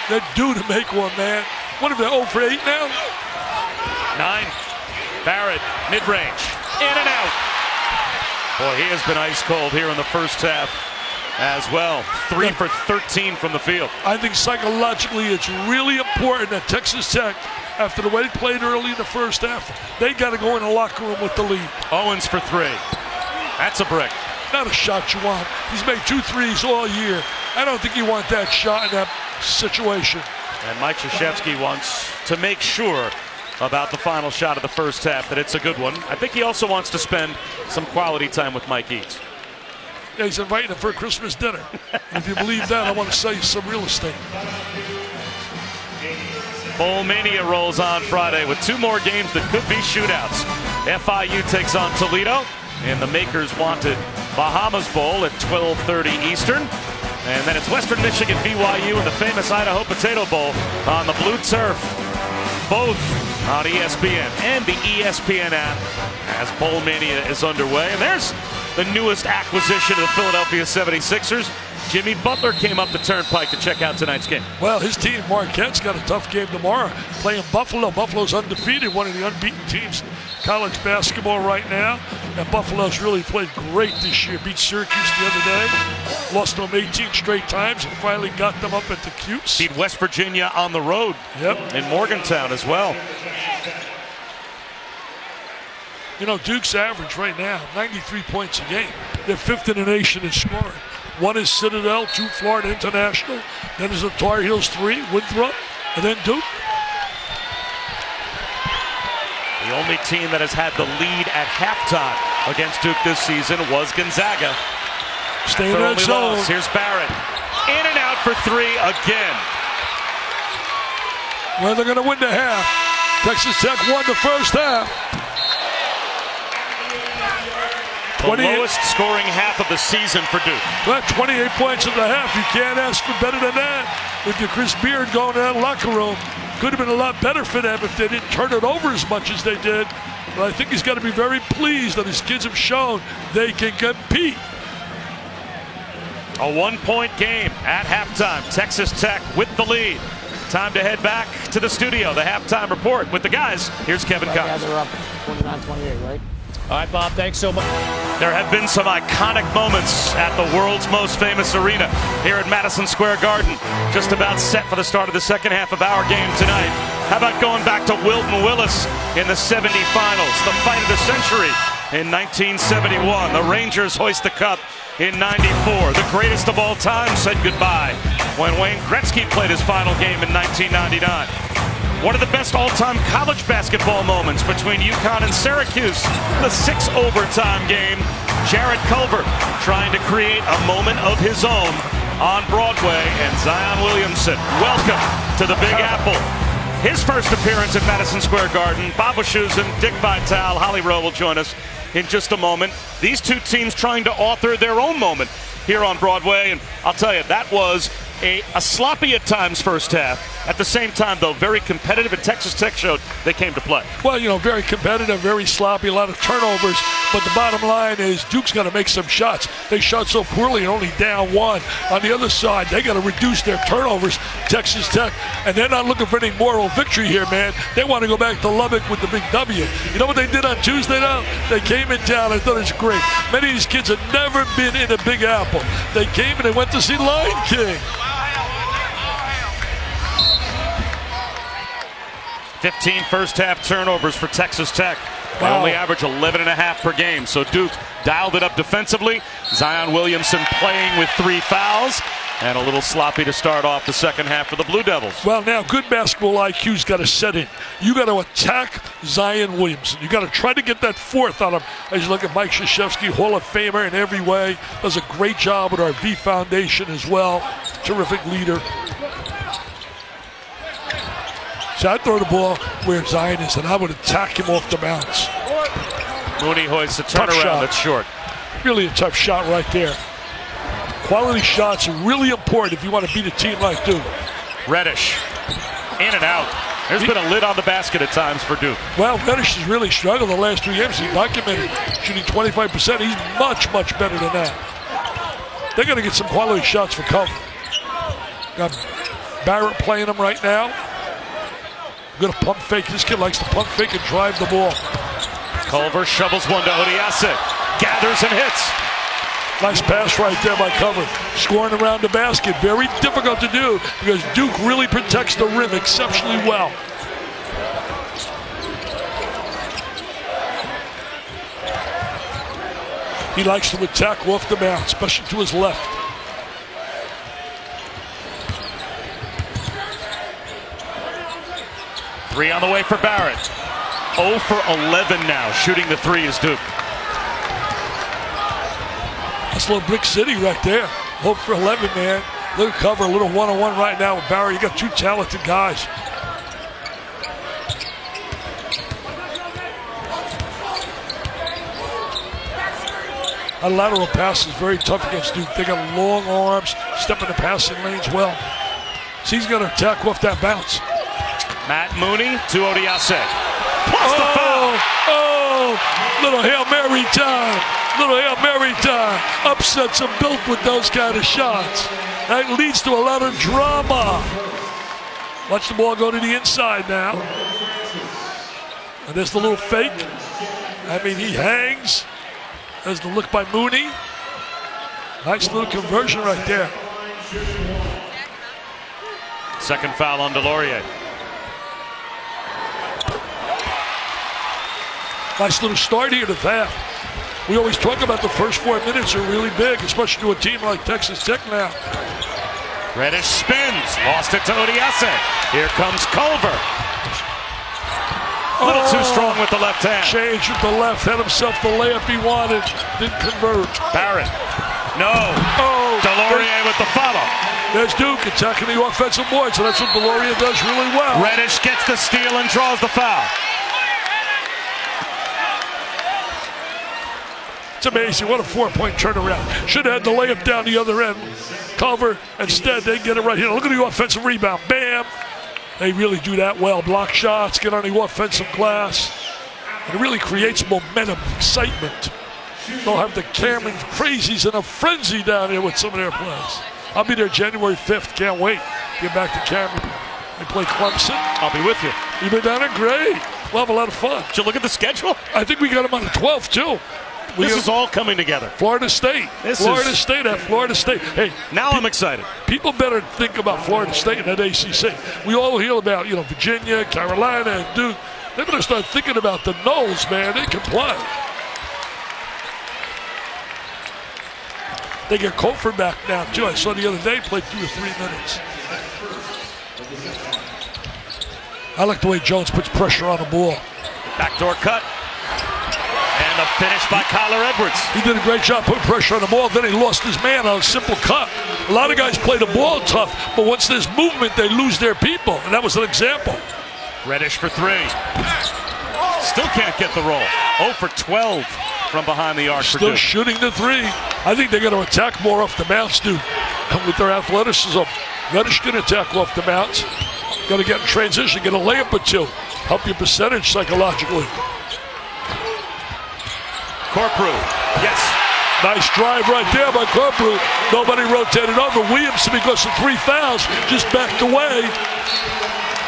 They're due to make one, man. What if they're 0 for 8 now? 9. Barrett, mid-range, in and out. Boy, he has been ice cold here in the first half as well. 3 for 13 from the field. I think psychologically it's really important that Texas Tech, after the way they played early in the first half, they got to go in the locker room with the lead. Owens for 3. That's a brick. Not a shot you want. He's made 2 threes all year. I don't think you want that shot in that situation. And Mike Krzyzewski wants to make sure about the final shot of the first half that it's a good one. I think he also wants to spend some quality time with Mike Eads. Yeah, he's inviting him for a Christmas dinner. If you believe that, I want to sell you some real estate. Bowl Mania rolls on Friday with 2 more games that could be shootouts. FIU takes on Toledo in the Makers Wanted Bahamas Bowl at 12:30 Eastern. And then it's Western Michigan BYU in the famous Idaho Potato Bowl on the blue turf. Both on ESPN and the ESPN app as Bowl Mania is underway. And there's the newest acquisition of the Philadelphia 76ers. Jimmy Butler came up the turnpike to check out tonight's game. Well, his team, Marquette's got a tough game tomorrow. Playing Buffalo. Buffalo's undefeated, one of the unbeaten teams in college basketball right now. And Buffalo's really played great this year. Beat Syracuse the other day. Lost to them 18 straight times and finally got them up at the Cutes. Beat West Virginia on the road. Yep. In Morgantown as well. You know, Duke's average right now, 93 points a game. They're 5th in the nation in scoring. 1 is Citadel, 2 Florida International. Then is the Tar Heels 3, Winthrop, and then Duke. The only team that has had the lead at halftime against Duke this season was Gonzaga. Stay in that zone. Here's Barrett. In and out for 3 again. Well, they're going to win the half. Texas Tech won the first half. The lowest scoring half of the season for Duke. Well, 28 points in the half. You can't ask for better than that. If you're Chris Beard going to that locker room, could have been a lot better for them if they didn't turn it over as much as they did. But I think he's got to be very pleased that his kids have shown they can compete. A 1-point game at halftime. Texas Tech with the lead. Time to head back to the studio. The halftime report with the guys. Here's Kevin Cox. Yeah, they're up 29-28, right? All right, Bob, thanks so much. There have been some iconic moments at the world's most famous arena here at Madison Square Garden. Just about set for the start of the second half of our game tonight. How about going back to Wilton Willis in the 70 finals, the fight of the century in 1971. The Rangers hoist the cup in 94. The greatest of all time said goodbye when Wayne Gretzky played his final game in 1999. One of the best all-time college basketball moments between UConn and Syracuse. The 6 overtime game. Jared Culver trying to create a moment of his own on Broadway. And Zion Williamson, welcome to the Big Apple. His first appearance at Madison Square Garden. Bob Wischusen, Dick Vitale, Holly Rowe will join us in just a moment. These two teams trying to author their own moment here on Broadway. And I'll tell you, that was a sloppy at times first half. At the same time, though, very competitive, and Texas Tech showed they came to play. Well, you know, very competitive, very sloppy, a lot of turnovers. But the bottom line is Duke's got to make some shots. They shot so poorly and only down 1. On the other side, they got to reduce their turnovers, Texas Tech. And they're not looking for any moral victory here, man. They want to go back to Lubbock with the big W. You know what they did on Tuesday, though? They came in town. I thought it was great. Many of these kids have never been in a Big Apple. They came and they went to see Lion King. 15 first half turnovers for Texas Tech. They Wow. only average 11.5 per game. So Duke dialed it up defensively. Zion Williamson playing with 3 fouls. And a little sloppy to start off the second half for the Blue Devils. Well, now good basketball IQ's got to set in. You got to attack Zion Williamson. You got to try to get that fourth on him. As you look at Mike Krzyzewski, Hall of Famer in every way, does a great job with our V Foundation as well. Terrific leader. So I'd throw the ball where Zion is, and I would attack him off the bounce. Mooney hoists a turnaround that's short. Really a tough shot right there. Quality shots are really important if you want to beat a team like Duke. Reddish, in and out. There's been a lid on the basket at times for Duke. Well, Reddish has really struggled the last 3 games. He documented shooting 25%. He's much, much better than that. They're going to get some quality shots for cover. Got Barrett playing them right now. Going to pump fake. This kid likes to pump fake and drive the ball. Culver shovels one to Odiase. Gathers and hits. Nice pass right there by Cover. Scoring around the basket. Very difficult to do because Duke really protects the rim exceptionally well. He likes to attack off the bounce, especially to his left. Three on the way for Barrett. 0 for 11 now, shooting the three is Duke. That's a little brick city right there. 0 for 11, man. Little cover, a little one-on-one right now with Barrett. You got two talented guys. A lateral pass is very tough against Duke. They got long arms, step in the passing lanes well. So he's going to attack off that bounce. Matt Mooney to Odiase. Plus the foul. Oh, little Hail Mary time. Little Hail Mary time. Upsets are built with those kind of shots. That leads to a lot of drama. Watch the ball go to the inside now. And there's the little fake. I mean, he hangs. There's the look by Mooney. Nice little conversion right there. Second foul on Delorier. Nice little start here to that. We always talk about the first 4 minutes are really big, especially to a team like Texas Tech now. Reddish spins, lost it to Odiase. Here comes Culver. A little too strong with the left hand. Changed with the left, had himself the layup he wanted, didn't convert. Barrett, no. Delorier with the follow. There's Duke attacking the offensive board, so that's what Delorier does really well. Reddish gets the steal and draws the foul. It's amazing, what a 4-point turnaround. Should have had the layup down the other end. Culver, instead they get it right here. Look at the offensive rebound, bam. They really do that well. Block shots, get on the offensive glass. And it really creates momentum, excitement. They'll have the Cameron crazies in a frenzy down here with some of their plays. I'll be there January 5th, can't wait. Get back to Cameron. They play Clemson. I'll be with you. You've been down there, great. We'll have a lot of fun. Did you look at the schedule? I think we got them on the 12th too. This is all coming together. Florida State. Florida State. Hey, now I'm excited. People better think about Florida State and that ACC. We all hear about, Virginia, Carolina, and Duke. They better start thinking about the Knolls, man. They can play. They get Colford back now, too. I saw the other day played 2 or 3 minutes. I like the way Jones puts pressure on the ball. Backdoor cut. And the finish by Kyler Edwards. He did a great job putting pressure on the ball. Then he lost his man on a simple cut. A lot of guys play the ball tough, but once there's movement, they lose their people. And that was an example. Reddish for 3. Still can't get the roll. 0 for 12 from behind the arc. Still shooting the 3. I think they're going to attack more off the bounce, dude. With their athleticism. Reddish can attack off the bounce. Got to get in transition, get a layup or 2. Help your percentage psychologically. Corprew, yes. Nice drive right there by Corprew. Nobody rotated over. Williamson, because of 3 fouls, just backed away.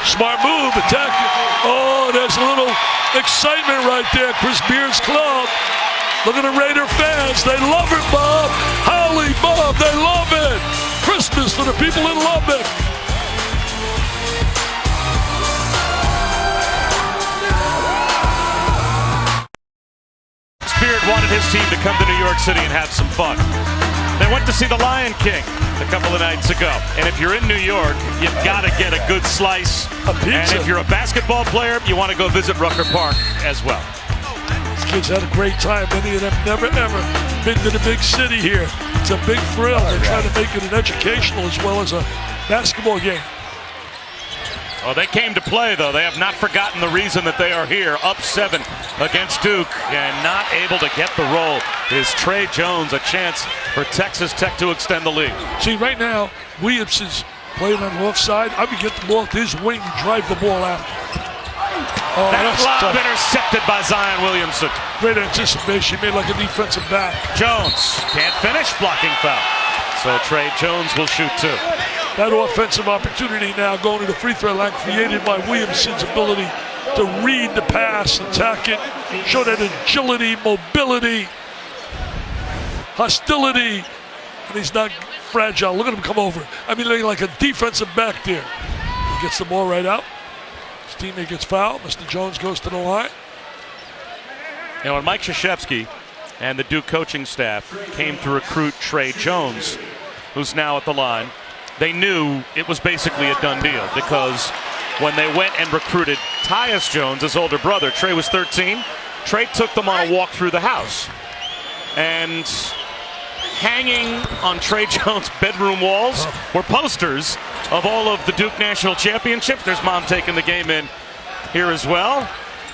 Smart move, attack. Oh, there's a little excitement right there. Chris Beard's club. Look at the Raider fans. They love it, Bob. Holy Bob, they love it. Christmas for the people in Lubbock. Beard wanted his team to come to New York City and have some fun. They went to see The Lion King a couple of nights ago. And if you're in New York, you've got to get a good slice. And if you're a basketball player, you want to go visit Rucker Park as well. These kids had a great time. Many of them never, ever been to the big city here. It's a big thrill. They're trying to make it an educational as well as a basketball game. Well, they came to play, though. They have not forgotten the reason that they are here. Up 7 against Duke and not able to get the roll. Is Trey Jones a chance for Texas Tech to extend the lead? See, right now, Williamson's playing on the offside. I would get the ball to his wing and drive the ball out. Oh, that lob intercepted by Zion Williamson. Great anticipation. He made like a defensive back. Jones can't finish, blocking foul. So Trey Jones will shoot 2. That offensive opportunity now going to the free throw line created by Williamson's ability to read the pass, attack it, show that agility, mobility, hostility, and he's not fragile. Look at him come over. I mean, like a defensive back there. He gets the ball right out. His teammate gets fouled. Mr. Jones goes to the line. You know, when Mike Krzyzewski and the Duke coaching staff came to recruit Trey Jones, who's now at the line, they knew it was basically a done deal because when they went and recruited Tyus Jones, his older brother, Trey was 13. Trey took them on a walk through the house. And hanging on Trey Jones' bedroom walls were posters of all of the Duke National Championships. There's Mom taking the game in here as well.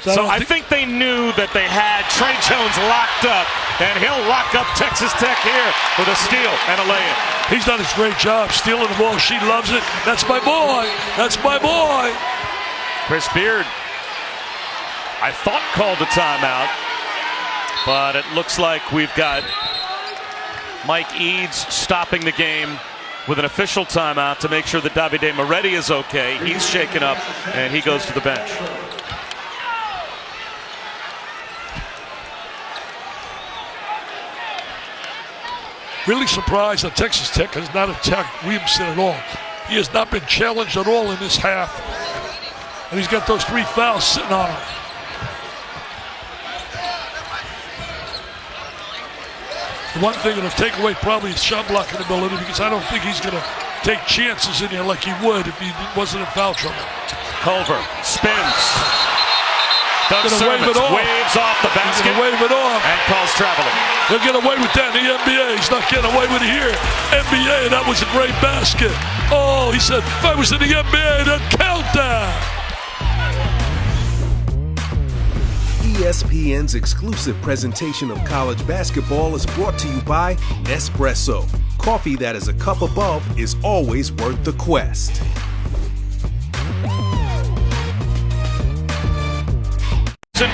So I think they knew that they had Trey Jones locked up, and he'll lock up Texas Tech here with a steal and a lay-in. He's done his great job stealing the ball. She loves it. That's my boy. That's my boy. Chris Beard, I thought called a timeout, but it looks like we've got Mike Eads stopping the game with an official timeout to make sure that Davide Moretti is okay. He's shaken up, and he goes to the bench. Really surprised that Texas Tech has not attacked Williamson at all. He has not been challenged at all in this half. And he's got those 3 fouls sitting on him. The one thing that'll take away probably his shot blocking ability, because I don't think he's going to take chances in here like he would if he wasn't in foul trouble. Culver spins. Doug wave it off. Waves off the basket. Wave it off. And calls traveling. He'll get away with that in the NBA. He's not getting away with it here. NBA, that was a great basket. Oh, he said, if I was in the NBA, then countdown. ESPN's exclusive presentation of college basketball is brought to you by Nespresso. Coffee that is a cup above is always worth the quest.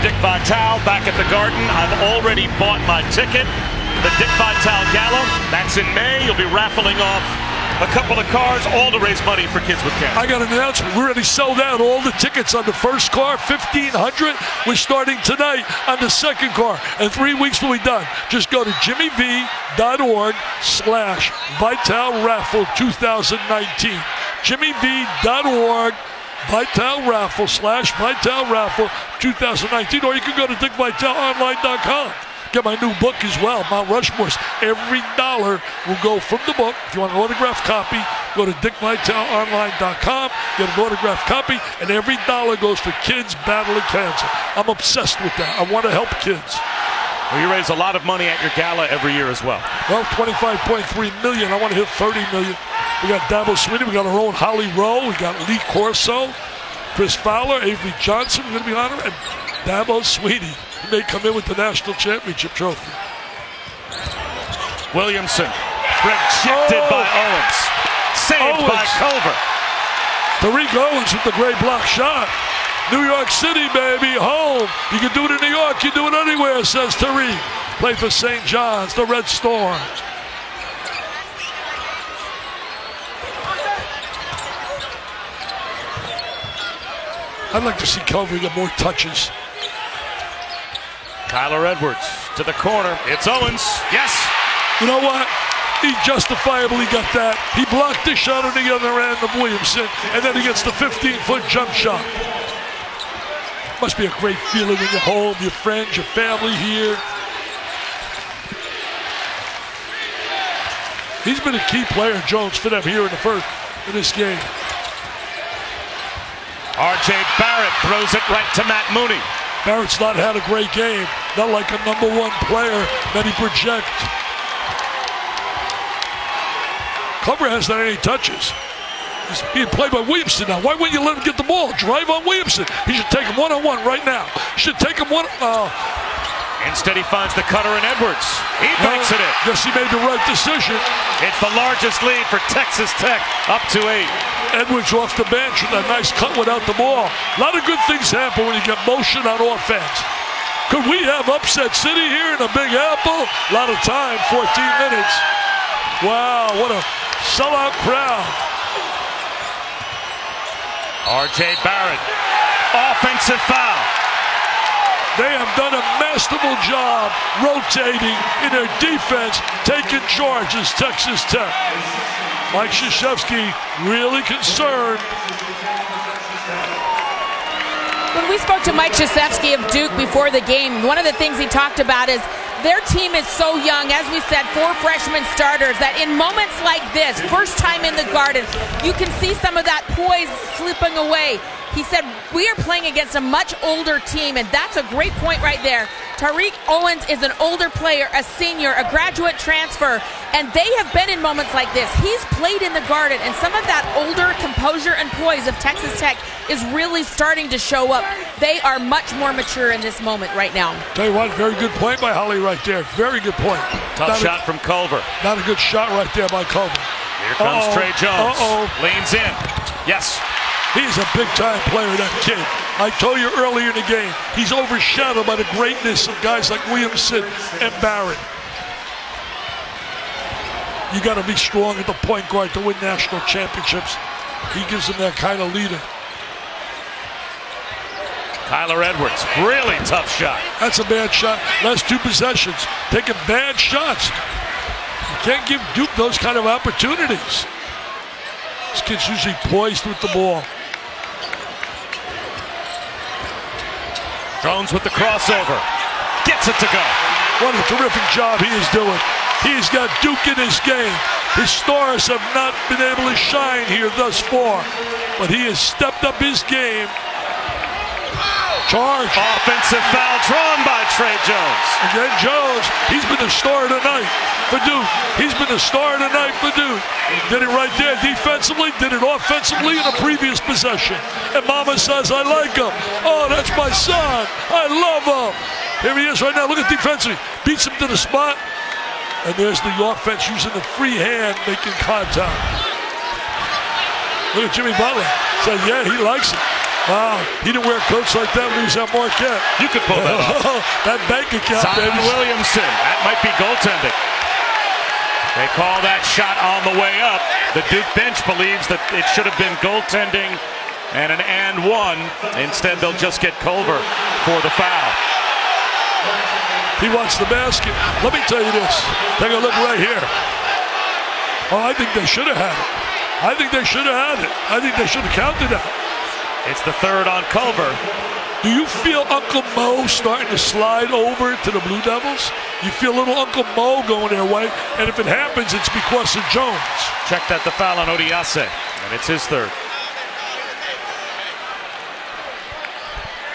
Dick Vitale back at the Garden. I've already bought my ticket. The Dick Vitale Gala, that's in May. You'll be raffling off a couple of cars, all to raise money for kids with cancer. I got an announcement. We already sold out all the tickets on the first car, 1,500. We're starting tonight on the second car, and 3 weeks will be done. Just go to jimmyv.org/Vitale Raffle 2019. jimmyv.org Vitale Raffle/Vitale Raffle 2019, or you can go to dickvitaleonline.com. Get my new book as well, Mount Rushmore's. Every dollar will go from the book. If you want an autographed copy, go to dickvitaleonline.com, get an autographed copy, and every dollar goes for kids battling cancer. I'm obsessed with that. I want to help kids. Well, you raise a lot of money at your gala every year as well. Well, $25.3 million. I want to hit $30 million. We got Dabo Swinney. We got our own Holly Rowe. We got Lee Corso, Chris Fowler, Avery Johnson. We're going to be honored. And Dabo Swinney. He may come in with the national championship trophy. Williamson rejected by Owens. Saved by Culver. Tariq Owens with the great block shot. New York City, baby, home. You can do it in New York. You do it anywhere, says Tariq. Play for St. John's, the Red Storm. I'd like to see Culver get more touches. Kyler Edwards to the corner. It's Owens. Yes. You know what? He justifiably got that. He blocked the shot on the other end of Williamson, and then he gets the 15-foot jump shot. Must be a great feeling when you're home, your friends, your family here. He's been a key player, Jones, for them here in this game. R.J. Barrett throws it right to Matt Mooney. Barrett's not had a great game. Not like a number one player that he projects. Culver hasn't had any touches. He's being played by Williamson now. Why wouldn't you let him get the ball? Drive on Williamson. He should take him one-on-one right now. Should take him one. Instead, he finds the cutter in Edwards. He banks it in. Guess he made the right decision. It's the largest lead for Texas Tech, up to 8. Edwards off the bench with a nice cut without the ball. A lot of good things happen when you get motion on offense. Could we have upset City here in the Big Apple? A lot of time, 14 minutes. Wow, what a sellout crowd. R.J. Barrett, offensive foul. They have done a masterful job rotating in their defense, taking charge as Texas Tech. Mike Krzyzewski really concerned. When we spoke to Mike Krzyzewski of Duke before the game, one of the things he talked about is their team is so young, as we said, 4 freshman starters, that in moments like this, first time in the Garden, you can see some of that poise slipping away. He said, we are playing against a much older team, and that's a great point right there. Tariq Owens is an older player, a senior, a graduate transfer, and they have been in moments like this. He's played in the Garden, and some of that older composure and poise of Texas Tech is really starting to show up. They are much more mature in this moment right now. Tell you what, very good point by Holly right there. Very good point. Tough shot from Culver. Not a good shot right there by Culver. Here comes Trey Jones. Leans in. Yes. He's a big-time player, that kid. I told you earlier in the game, he's overshadowed by the greatness of guys like Williamson and Barrett. You got to be strong at the point guard to win national championships. He gives them that kind of leader. Kyler Edwards, really tough shot. That's a bad shot. Last 2 possessions, taking bad shots. You can't give Duke those kind of opportunities. This kid's usually poised with the ball. Jones with the crossover. Gets it to go. What a terrific job he is doing. He's got Duke in his game. His stars have not been able to shine here thus far, but he has stepped up his game. Charge. Offensive foul drawn by Trey Jones. Again, Jones, he's been the star of the night for Duke. He's been the star of the night for Duke. Did it right there defensively, did it offensively in the previous possession. And Mama says, I like him. Oh, that's my son. I love him. Here he is right now. Look at defensively. Beats him to the spot. And there's the offense using the free hand, making contact. Look at Jimmy Butler. Said, yeah, he likes it. Wow, he didn't wear coats like that when he was at Marquette. You could pull that off. That bank account, Zion baby. Williamson, that might be goaltending. They call that shot on the way up. The Duke bench believes that it should have been goaltending and an and one. Instead, they'll just get Culver for the foul. He wants the basket. Let me tell you this. Take a look right here. Oh, I think they should have had it. I think they should have had it. I think they should have counted that. It's the 3rd on Culver. Do you feel Uncle Mo starting to slide over to the Blue Devils? You feel little Uncle Mo going their way, and if it happens, it's because of Jones. Checked out the foul on Odiase, and it's his 3rd.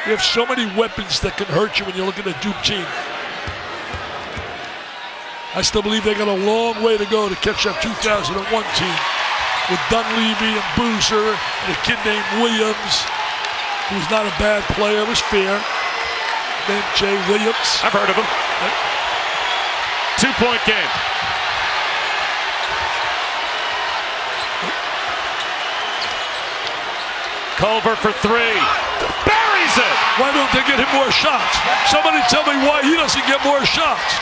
You have so many weapons that can hurt you when you look at a Duke team. I still believe they got a long way to go to catch that 2001 team with Dunleavy and Boozer and a kid named Williams, who's not a bad player, was fair, named Jay Williams. I've heard of him. 2-point game. Culver for 3. Buries it! Why don't they get him more shots? Somebody tell me why he doesn't get more shots.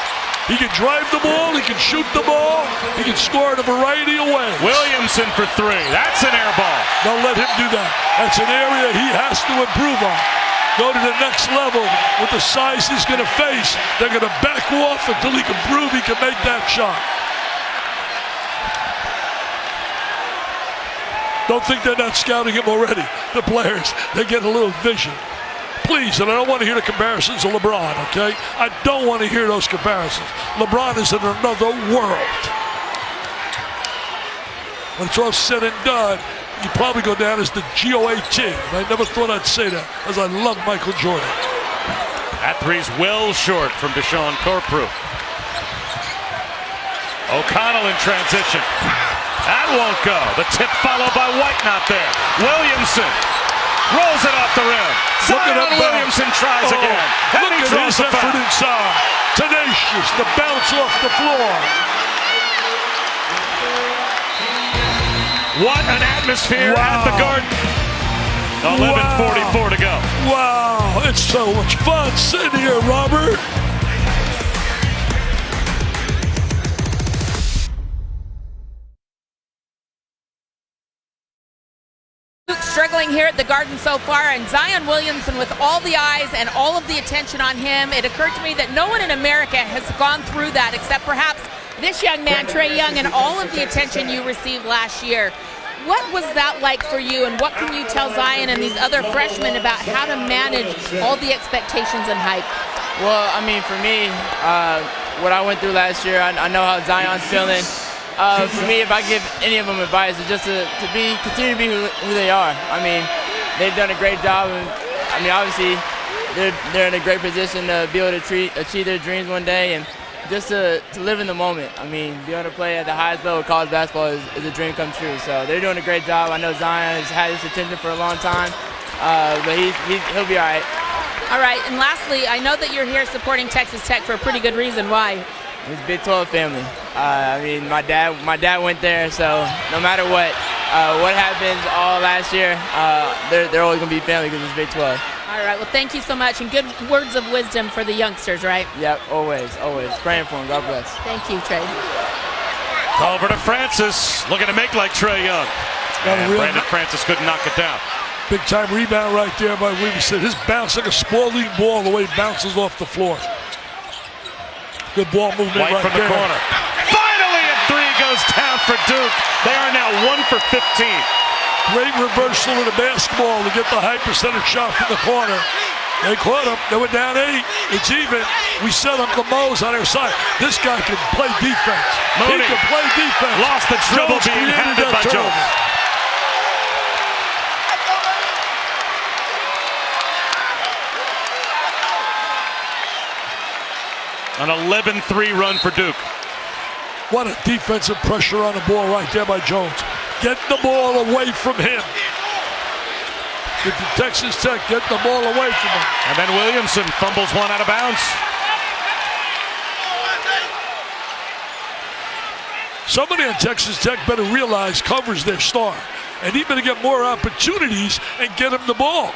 He can drive the ball, he can shoot the ball, he can score in a variety of ways. Williamson for 3. That's an air ball. Don't let him do that. That's an area he has to improve on. Go to the next level with the size he's going to face. They're going to back off until he can prove he can make that shot. Don't think they're not scouting him already. The players, they get a little vision. Please, and I don't want to hear the comparisons of LeBron, okay? I don't want to hear those comparisons. LeBron is in another world. when it's all said and done, you probably go down as the GOAT. I never thought I'd say that, as I love Michael Jordan. That three's well short from Deshaun Corprew. O'Connell in transition. That won't go. The tip followed by White, not there. Williamson rolls it off the rim. Zion Williamson tries again. Look at his effort inside. Tenacious, the bounce off the floor. What an atmosphere at the Garden. 11:44 to go. Wow, it's so much fun sitting here, Robert. Struggling here at the Garden so far, and Zion Williamson with all the eyes and all of the attention on him. It occurred to me that no one in America has gone through that except perhaps this young man, Trae Young, and all of the attention you received last year. What was that like for you, and what can you tell Zion and these other freshmen about how to manage all the expectations and hype? Well, I mean, for me, what I went through last year, I know how Zion's feeling. For me, if I give any of them advice, it's just to continue to be who they are. I mean, they've done a great job. And, I mean, obviously, they're in a great position to be able to achieve their dreams one day, and just to live in the moment. I mean, being able to play at the highest level of college basketball is a dream come true. So they're doing a great job. I know Zion has had his attention for a long time, but he'll be all right. All right, and lastly, I know that you're here supporting Texas Tech for a pretty good reason. Why? It's Big 12 family. I mean, my dad went there, so no matter what happens all last year, they're always gonna be family because it's Big 12. All right, well, thank you so much, and good words of wisdom for the youngsters, right? Yep, always. Praying for them. God bless. Thank you, Trae. Over to Francis, looking to make like Trae Young. And Brandon Francis couldn't knock it down. Big time rebound right there by Williamson. His bounce like a Spalding ball, the way it bounces off the floor. Good ball movement White right from the there. corner. Finally, a three goes down for Duke. They are now 1 for 15. Great reversal of the basketball to get the high percentage shot from the corner. They caught him. They were down 8. It's even. We said Uncle Mo's on their side. This guy can play defense. Mooney he can play defense. lost the dribble Jones being created handed that by turnover. Jones. An 11-3 run for Duke. What a defensive pressure on the ball right there by Jones. Get the ball away from him. Get the Texas Tech, get the ball away from him. And then Williamson fumbles one out of bounds. Somebody on Texas Tech better realize covers their star. And he better get more opportunities and get him the ball.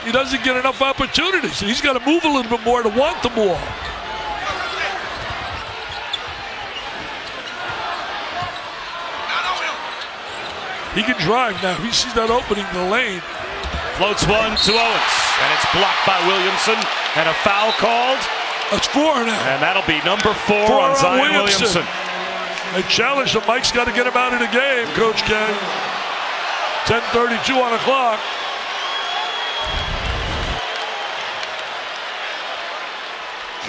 He doesn't get enough opportunities. He's got to move a little bit more to want the ball. He can drive now. He sees that opening in the lane. Floats one to Owens, and it's blocked by Williamson, and a foul called. That's 4 now. And that'll be number 4 on Zion Williamson. They challenge him. Mike's got to get him out of the game, Coach K. 10:32 on the clock.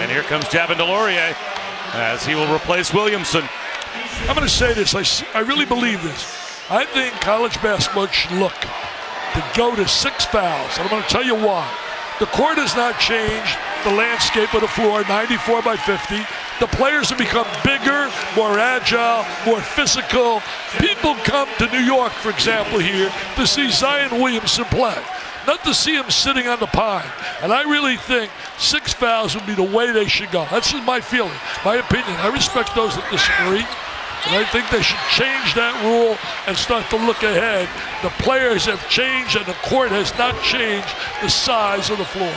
And here comes Javin DeLaurier as he will replace Williamson. I'm going to say this. I really believe this. I think college basketball should look to go to 6 fouls. And I'm going to tell you why. The court has not changed the landscape of the floor, 94 by 50. The players have become bigger, more agile, more physical. People come to New York, for example, here to see Zion Williamson play, not to see him sitting on the pine. And I really think 6 fouls would be the way they should go. That's just my feeling, my opinion. I respect those that disagree. And I think they should change that rule and start to look ahead. The players have changed and the court has not changed the size of the floor.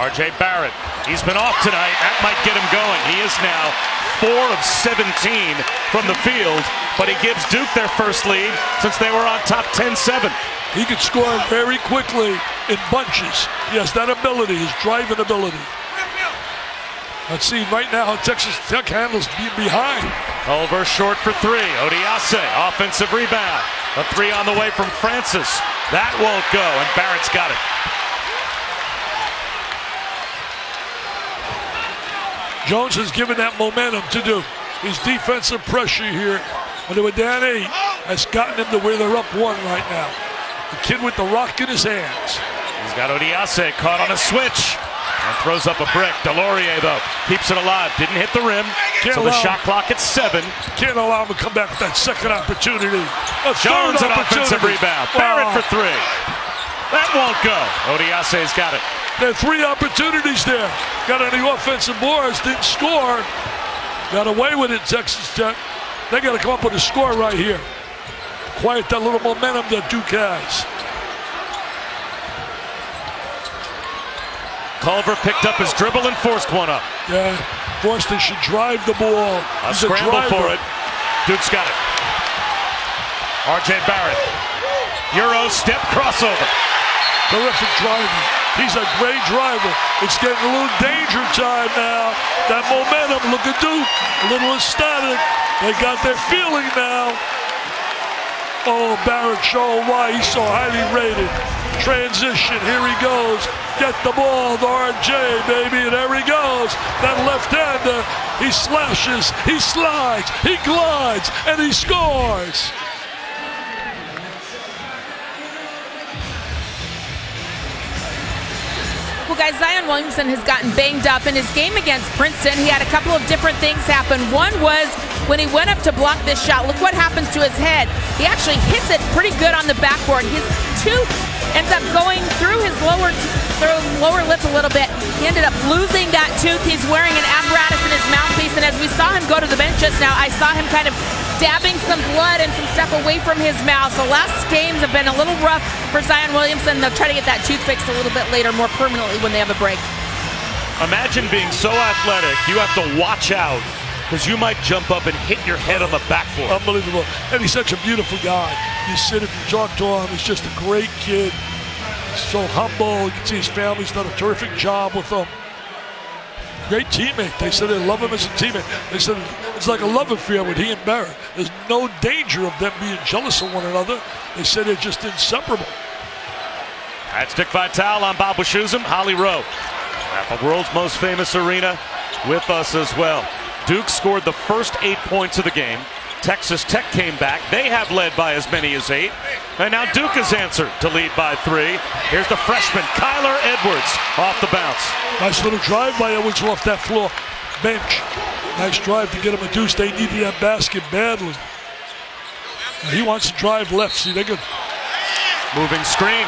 R.J. Barrett, he's been off tonight. That might get him going. He is now 4 of 17 from the field, but he gives Duke their first lead since they were on top 10-7. He can score very quickly in bunches. He has that ability, his driving ability. Let's see right now how Texas Tech handles being behind. Culver short for 3. Odiase, offensive rebound. A 3 on the way from Francis. That won't go, and Barrett's got it. Jones has given that momentum to do his defensive pressure here. But with Danny has gotten him to where they're up 1 right now. The kid with the rock in his hands. He's got Odiase caught on a switch and throws up a brick. Delorier, though, keeps it alive. Didn't hit the rim. So the shot clock at 7. Can't allow him to come back with that second opportunity. Jones an offensive rebound. Barrett for 3. That won't go. Odiase's got it. There are 3 opportunities there. Got on the offensive boards, didn't score. Got away with it, Texas Tech. They got to come up with a score right here. Quiet that little momentum that Duke has. Culver picked up his dribble and forced one up. Yeah, Boston should drive the ball. A scramble for it. Duke's got it. R.J. Barrett. Euro step crossover. Terrific driving. He's a great driver. It's getting a little danger time now. That momentum, look at Duke. A little ecstatic. They got their feeling now. Oh, Barrett showing why he's so highly rated. Transition, here he goes. Get the ball to RJ, baby, and there he goes. That left-hander, he slashes, he slides, he glides, and he scores. Well, guys, Zion Williamson has gotten banged up in his game against Princeton. He had a couple of different things happen. One was when he went up to block this shot, look what happens to his head. He actually hits it pretty good on the backboard. His tooth ends up going through his lower lip a little bit. He ended up losing that tooth. He's wearing an apparatus in his mouthpiece, and as we saw him go to the bench just now, I saw him kind of dabbing some blood and some stuff away from his mouth. So last games have been a little rough for Zion Williamson. They'll try to get that tooth fixed a little bit later, more permanently when they have a break. Imagine being so athletic, you have to watch out because you might jump up and hit your head on the backboard. Unbelievable. And he's such a beautiful guy. You sit and talk to him. He's just a great kid. He's so humble. You can see his family's done a terrific job with him. Great teammate. They said they love him as a teammate. They said it's like a love affair with he and Barrett. There's no danger of them being jealous of one another. They said they're just inseparable. That's Dick Vitale. I'm Bob Wischusen. Holly Rowe at the world's most famous arena with us as well. Duke scored the first 8 points of the game. Texas Tech came back. They have led by as many as 8. And now Duke has answered to lead by 3. Here's the freshman, Kyler Edwards, off the bounce. Nice little drive by Edwards off that floor bench. Nice drive to get him a deuce. They needed that basket badly. And he wants to drive left. See, they're good. Moving screen.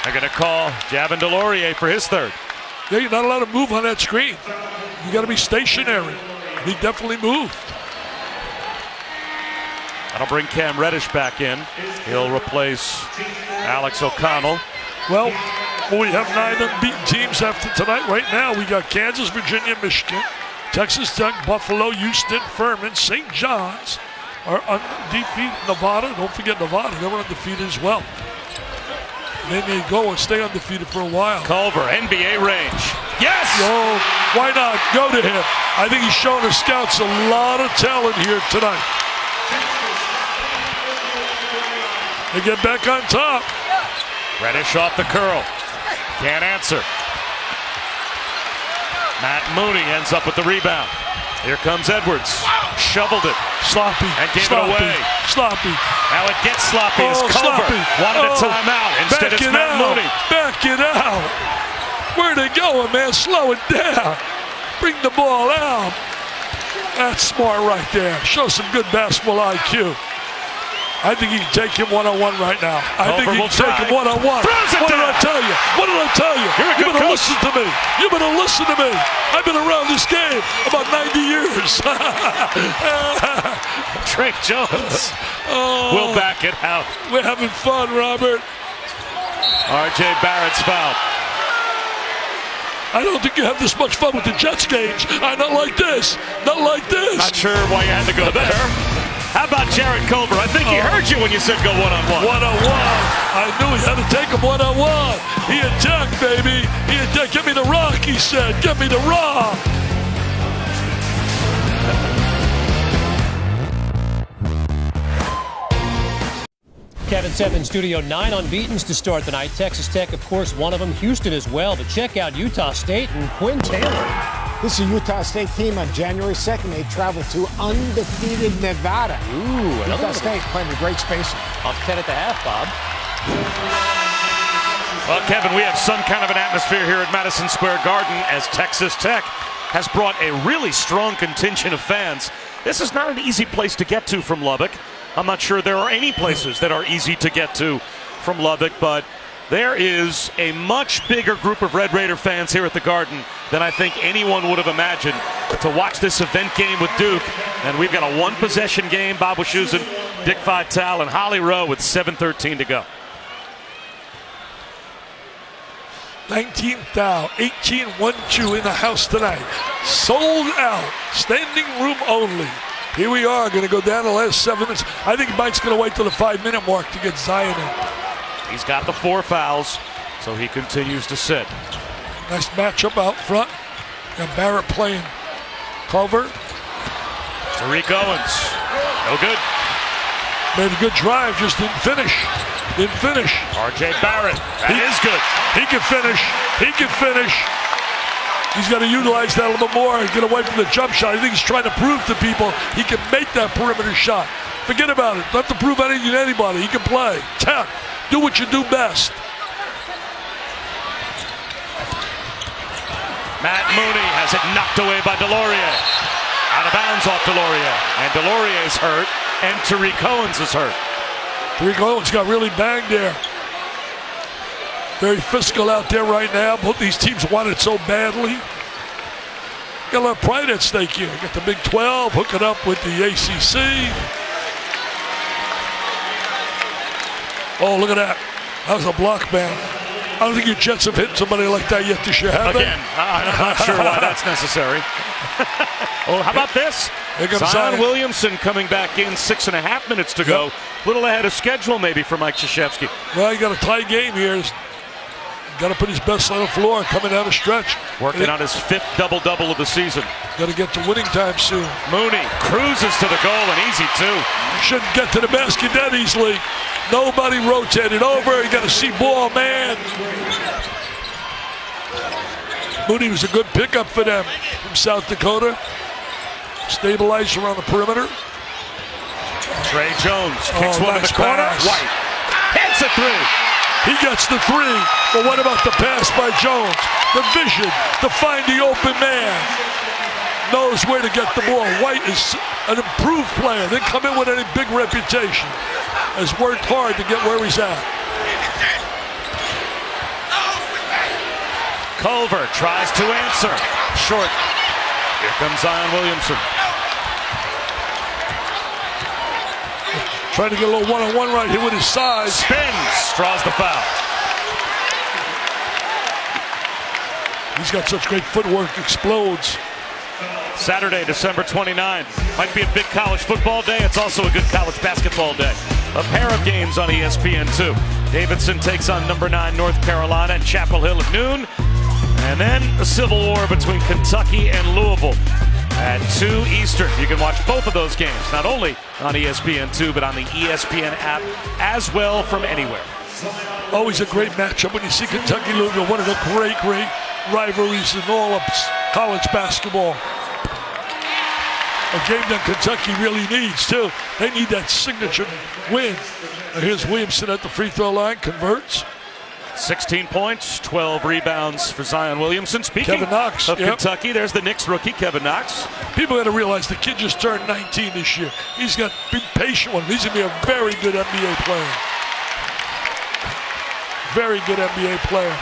They're going to call Javin Delorier for his 3rd. Yeah, you're not allowed to move on that screen. You got to be stationary. He definitely moved. That'll bring Cam Reddish back in. He'll replace Alex O'Connell. Well, we have 9 unbeaten teams after tonight. Right now, we got Kansas, Virginia, Michigan, Texas Tech, Buffalo, Houston, Furman, St. John's are undefeated. Nevada, don't forget Nevada, they were undefeated as well. They may go and stay undefeated for a while. Culver, NBA range. Yes! Oh, why not? Go to him. I think he's showing the scouts a lot of talent here tonight. They get back on top. Reddish off the curl. Can't answer. Matt Mooney ends up with the rebound. Here comes Edwards. Shoveled it. Sloppy. And gave sloppy, it away. Sloppy. Now it gets sloppy as Culver wanted a timeout. Instead it's Matt Mooney. Back it out. Where they going, man? Slow it down. Bring the ball out. That's smart right there. Show some good basketball IQ. I think he can take him one-on-one right now. I think he can take him one-on-one. What did I tell you? What did I tell you? You better listen to me. You better listen to me. I've been around this game about 90 years. Trey Jones will back it out. We're having fun, Robert. R.J. Barrett's fouled. I don't think you have this much fun with the Jets games. Not like this. Not like this. Not sure why you had to go there. How about Jared Culver? I think he heard you when you said go one-on-one. One-on-one. I knew he had to take him one-on-one. He attacked, baby. He attacked. Give me the rock, he said. Give me the rock. Kevin 7, Studio 9 unbeatens to start the night. Texas Tech, of course, one of them. Houston as well. But check out Utah State and Quinn Taylor. This is a Utah State team on January 2nd. They travel to undefeated Nevada. Ooh, Utah State playing with great spacing. Up 10 at the half, Bob. Well, Kevin, we have some kind of an atmosphere here at Madison Square Garden as Texas Tech has brought a really strong contingent of fans. This is not an easy place to get to from Lubbock. I'm not sure there are any places that are easy to get to from Lubbock, but there is a much bigger group of Red Raider fans here at the Garden than I think anyone would have imagined to watch this event game with Duke. And we've got a one-possession game. Bob Wischusen, Dick Vitale, and Holly Rowe with 7:13 to go. 19th thou, 18-1-2 in the house tonight. Sold out, standing room only. Here we are, going to go down the last 7 minutes. I think Mike's going to wait till the 5-minute mark to get Zion in. He's got the 4 fouls, so he continues to sit. Nice matchup out front. Got Barrett playing Culver. Tariq Owens, no good. Made a good drive, just didn't finish. R.J. Barrett, that is good. He can finish. He's got to utilize that a little bit more and get away from the jump shot. I think he's trying to prove to people he can make that perimeter shot. Forget about it. Not to prove anything to anybody. He can play. Tap. Do what you do best. Matt Mooney has it knocked away by Delorier. Out of bounds off Delorier. And Delorier is hurt, and Tariq Owens is hurt. Tariq Owens got really banged there. Very physical out there right now. Both these teams want it so badly. Got a lot of pride at stake here. Got the Big 12 hooking up with the ACC. Oh, look at that. That was a block, man. I don't think your Jets have hit somebody like that yet this year, have they? Again, I'm not sure why that's necessary. Oh, how about this? Zion Williamson coming back in, 6.5 minutes to go. A little ahead of schedule maybe for Mike Krzyzewski. Well, you got a tight game here. Got to put his best on the floor coming down the stretch. Working on his 5th double-double of the season. Got to get to winning time soon. Mooney cruises to the goal, and easy too. Shouldn't get to the basket that easily. Nobody rotated over. You got to see ball, man. Mooney was a good pickup for them from South Dakota. Stabilized around the perimeter. Trey Jones kicks one in the corner. Pass. White hits a 3. He gets the 3, but what about the pass by Jones? The vision to find the open man. Knows where to get the ball. White is an improved player. Didn't come in with any big reputation. Has worked hard to get where he's at. Culver tries to answer. Short. Here comes Zion Williamson. Trying to get a little one-on-one right here with his size. Spins, draws the foul. He's got such great footwork, explodes. Saturday, December 29th. Might be a big college football day. It's also a good college basketball day. A pair of games on ESPN2. Davidson takes on number 9 North Carolina and Chapel Hill at noon. And then a civil war between Kentucky and Louisville at 2 Eastern. You can watch both of those games, not only on ESPN2, but on the ESPN app as well from anywhere. Always a great matchup when you see Kentucky-Louisville, one of the great rivalries in all of college basketball. A game that Kentucky really needs, too. They need that signature win. Now here's Williamson at the free throw line, converts. 16 points, 12 rebounds for Zion Williamson. Speaking Kevin Knox, of Kentucky, there's the Knicks rookie, Kevin Knox. People got to realize the kid just turned 19 this year. He's got to be patient with him. He's going to be a very good NBA player. Very good NBA player.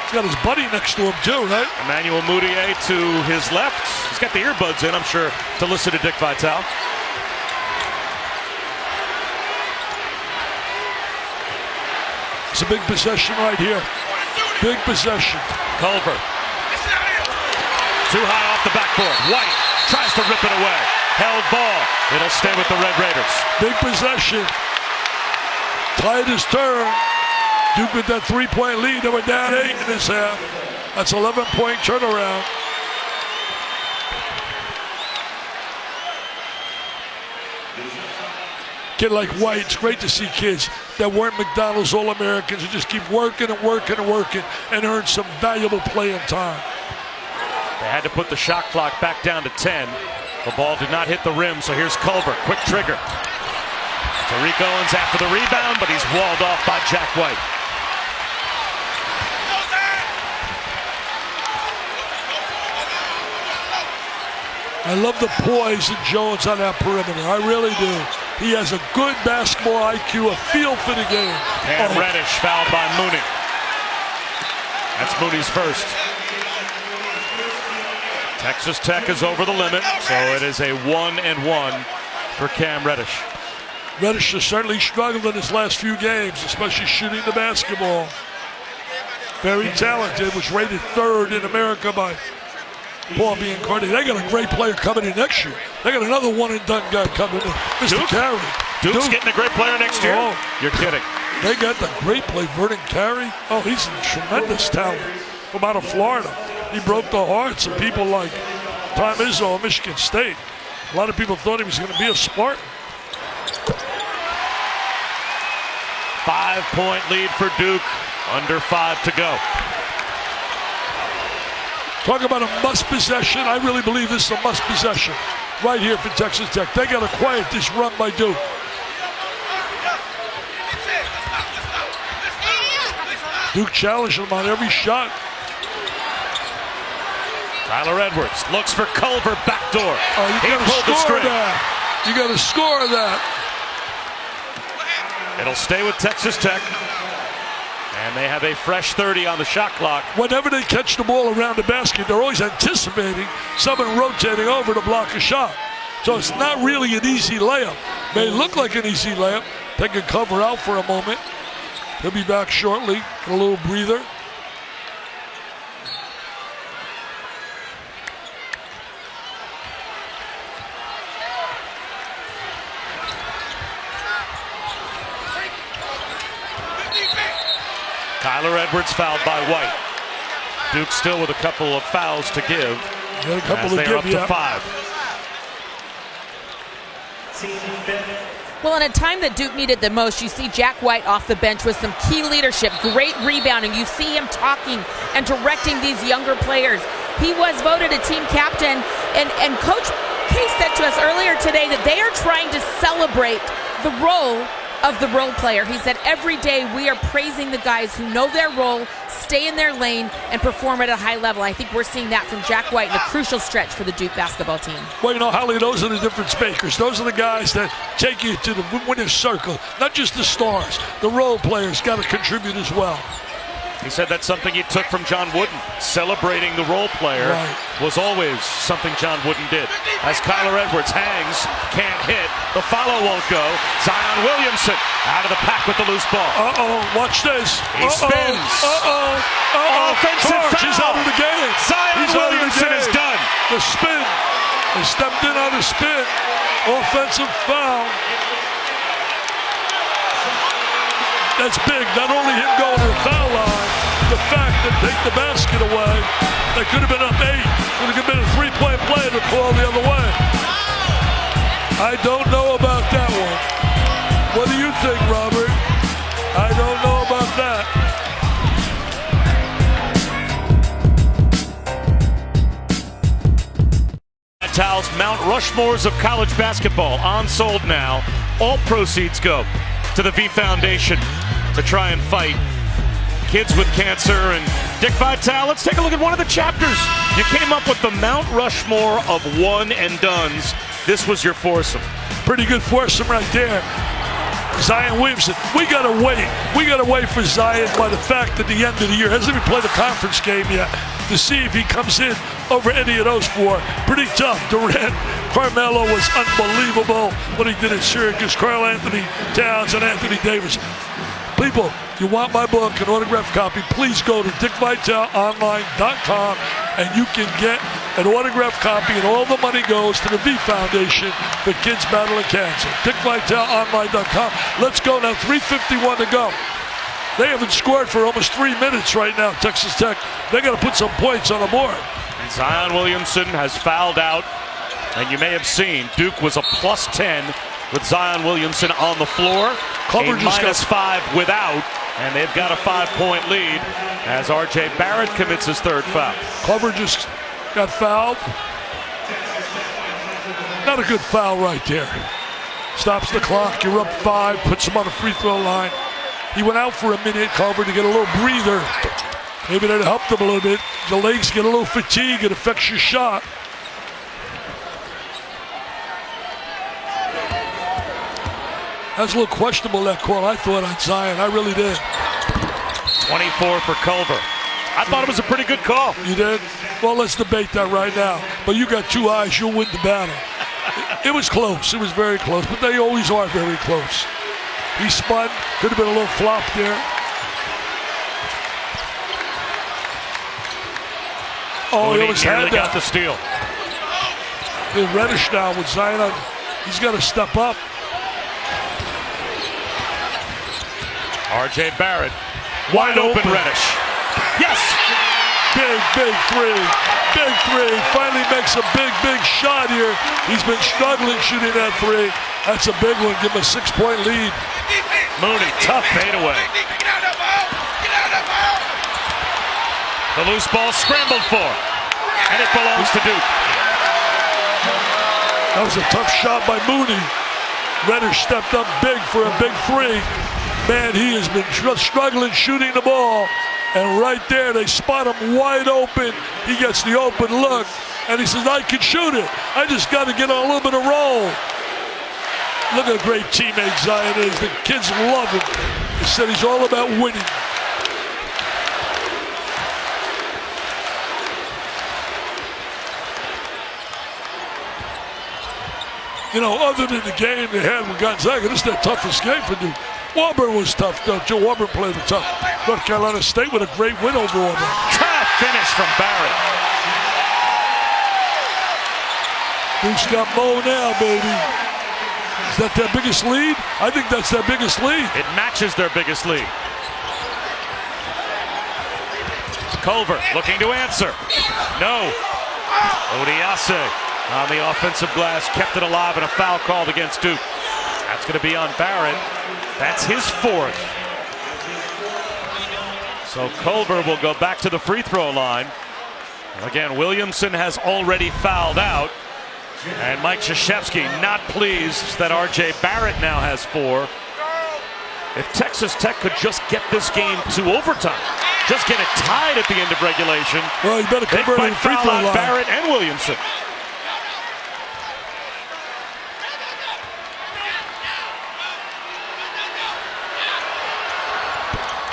He's got his buddy next to him, too, right? Emmanuel Mudiay to his left. He's got the earbuds in, I'm sure, to listen to Dick Vitale. It's a big possession right here. Big possession. Culver. Too high off the backboard. White tries to rip it away. Held ball. It'll stay with the Red Raiders. Big possession. Tide his turn. Duke with that 3-point lead. They were down 8 in this half. That's 11-point turnaround. Kid like White, it's great to see kids that weren't McDonald's All-Americans who just keep working and working and working and earn some valuable playing time. They had to put the shot clock back down to 10. The ball did not hit the rim, so here's Culver. Quick trigger. Tariq Owens after the rebound, but he's walled off by Jack White. I love the poise of Jones on that perimeter. I really do. He has a good basketball IQ, a feel for the game. And Reddish fouled by Mooney. That's Mooney's first. Texas Tech is over the limit, so it is a 1-and-1 for Cam Reddish. Reddish has certainly struggled in his last few games, especially shooting the basketball. Very talented, was rated 3rd in America by Paul Biancardi. They got a great player coming in next year. They got another one-and-done guy coming in, Mr. Duke? Carey. Duke's getting a great player next year? Oh. You're kidding. They got the great play, Vernon Carey. Oh, he's a tremendous talent from out of Florida. He broke the hearts of people like Tom Izzo of Michigan State. A lot of people thought he was going to be a Spartan. 5-point lead for Duke. Under 5 to go. Talk about a must possession. I really believe this is a must possession right here for Texas Tech. They got to quiet this run by Duke. Duke challenged him on every shot. Tyler Edwards looks for Culver, backdoor. Oh, you got to score that. You got to score that. It'll stay with Texas Tech. And they have a fresh 30 on the shot clock. Whenever they catch the ball around the basket, they're always anticipating someone rotating over to block a shot. So it's not really an easy layup. May look like an easy layup. They can cover out for a moment. He'll be back shortly. A little breather. Tyler Edwards fouled by White. Duke still with a couple of fouls to give. Got a couple as to they're give, up yeah. to 5. Well, in a time that Duke needed the most, you see Jack White off the bench with some key leadership, great rebounding. You see him talking and directing these younger players. He was voted a team captain, and Coach Case said to us earlier today that they are trying to celebrate the role of the role player. He said every day we are praising the guys who know their role, stay in their lane, and perform at a high level. I think we're seeing that from Jack White in a crucial stretch for the Duke basketball team. Well, you know, Holly, those are the difference makers. Those are the guys that take you to the winner's circle. Not just the stars. The role players got to contribute as well. He said that's something he took from John Wooden. Celebrating the role player was always something John Wooden did. As Kyler Edwards hangs, can't hit, the follow won't go. Zion Williamson out of the pack with the loose ball. Watch this. He spins. Offensive foul. He's out of the game. Zion Williamson is done. The spin. They stepped in on the spin. Offensive foul. That's big. Not only him going to the foul line, the fact that take the basket away, they could have been up 8. Could have been a 3-point play to call the other way. I don't know about that one. What do you think, Robert? I don't know about that. Towels, Mount Rushmores of college basketball, on sold now. All proceeds go to the V Foundation to try and fight kids with cancer. And Dick Vitale, let's take a look at one of the chapters. You came up with the Mount Rushmore of one-and-dones. This was your foursome. Pretty good foursome right there. Zion Williamson, we got to wait. We got to wait for Zion by the fact at the end of the year. Hasn't even played a conference game yet to see if he comes in over any of those 4. Pretty tough. Durant, Carmelo was unbelievable what he did at Syracuse. Karl Anthony Towns and Anthony Davis. People, you want my book, an autographed copy, please go to dickvitaleonline.com and you can get an autographed copy, and all the money goes to the V Foundation for kids battling cancer. dickvitaleonline.com. Let's go now, 3:51 to go. They haven't scored for almost 3 minutes right now, Texas Tech. They got to put some points on the board. And Zion Williamson has fouled out, and you may have seen Duke was a +10 with Zion Williamson on the floor. Culver a -5 without, and they've got a 5-point lead as R.J. Barrett commits his 3rd foul. Culver just got fouled. Not a good foul right there. Stops the clock. You're up 5. Puts him on the free throw line. He went out for a minute, Culver, to get a little breather. Maybe that helped him a little bit. The legs get a little fatigued. It affects your shot. That's a little questionable, that call, I thought, on Zion. I really did. 24 for Culver. I thought it was a pretty good call. You did? Well, let's debate that right now. But you got 2 eyes, you'll win the battle. It was close. It was very close, but they always are very close. He spun. Could have been a little flop there. Oh, he almost had that. Got the steal. The Reddish now with Zion. He's got to step up. R.J. Barrett. Wide open Reddish. Yes! Big three. Big three. Finally makes a big shot here. He's been struggling shooting that 3. That's a big one. Give him a 6-point lead. Mooney, tough fadeaway. The loose ball scrambled for, and it belongs to Duke. That was a tough shot by Mooney. Reddish stepped up big for a big 3. Man, he has been struggling shooting the ball. And right there, they spot him wide open. He gets the open look, and he says, I can shoot it. I just got to get on a little bit of roll. Look at a great teammate Zion is. The kids love him. He said he's all about winning. You know, other than the game they had with Gonzaga, this is their toughest game for Duke. Auburn was tough, though. Joe Auburn played it tough. North Carolina State with a great win over Auburn. Tough finish from Barrett. Duke's got Mo now, baby. Is that their biggest lead? I think that's their biggest lead. It matches their biggest lead. Culver looking to answer. No. Odiase on the offensive glass, kept it alive, and a foul called against Duke. That's going to be on Barrett. That's his 4th. So Culver will go back to the free throw line. Again, Williamson has already fouled out. And Mike Krzyzewski not pleased that R.J. Barrett now has 4. If Texas Tech could just get this game to overtime, just get it tied at the end of regulation, well, you better convert they might free foul throw out line. Barrett and Williamson.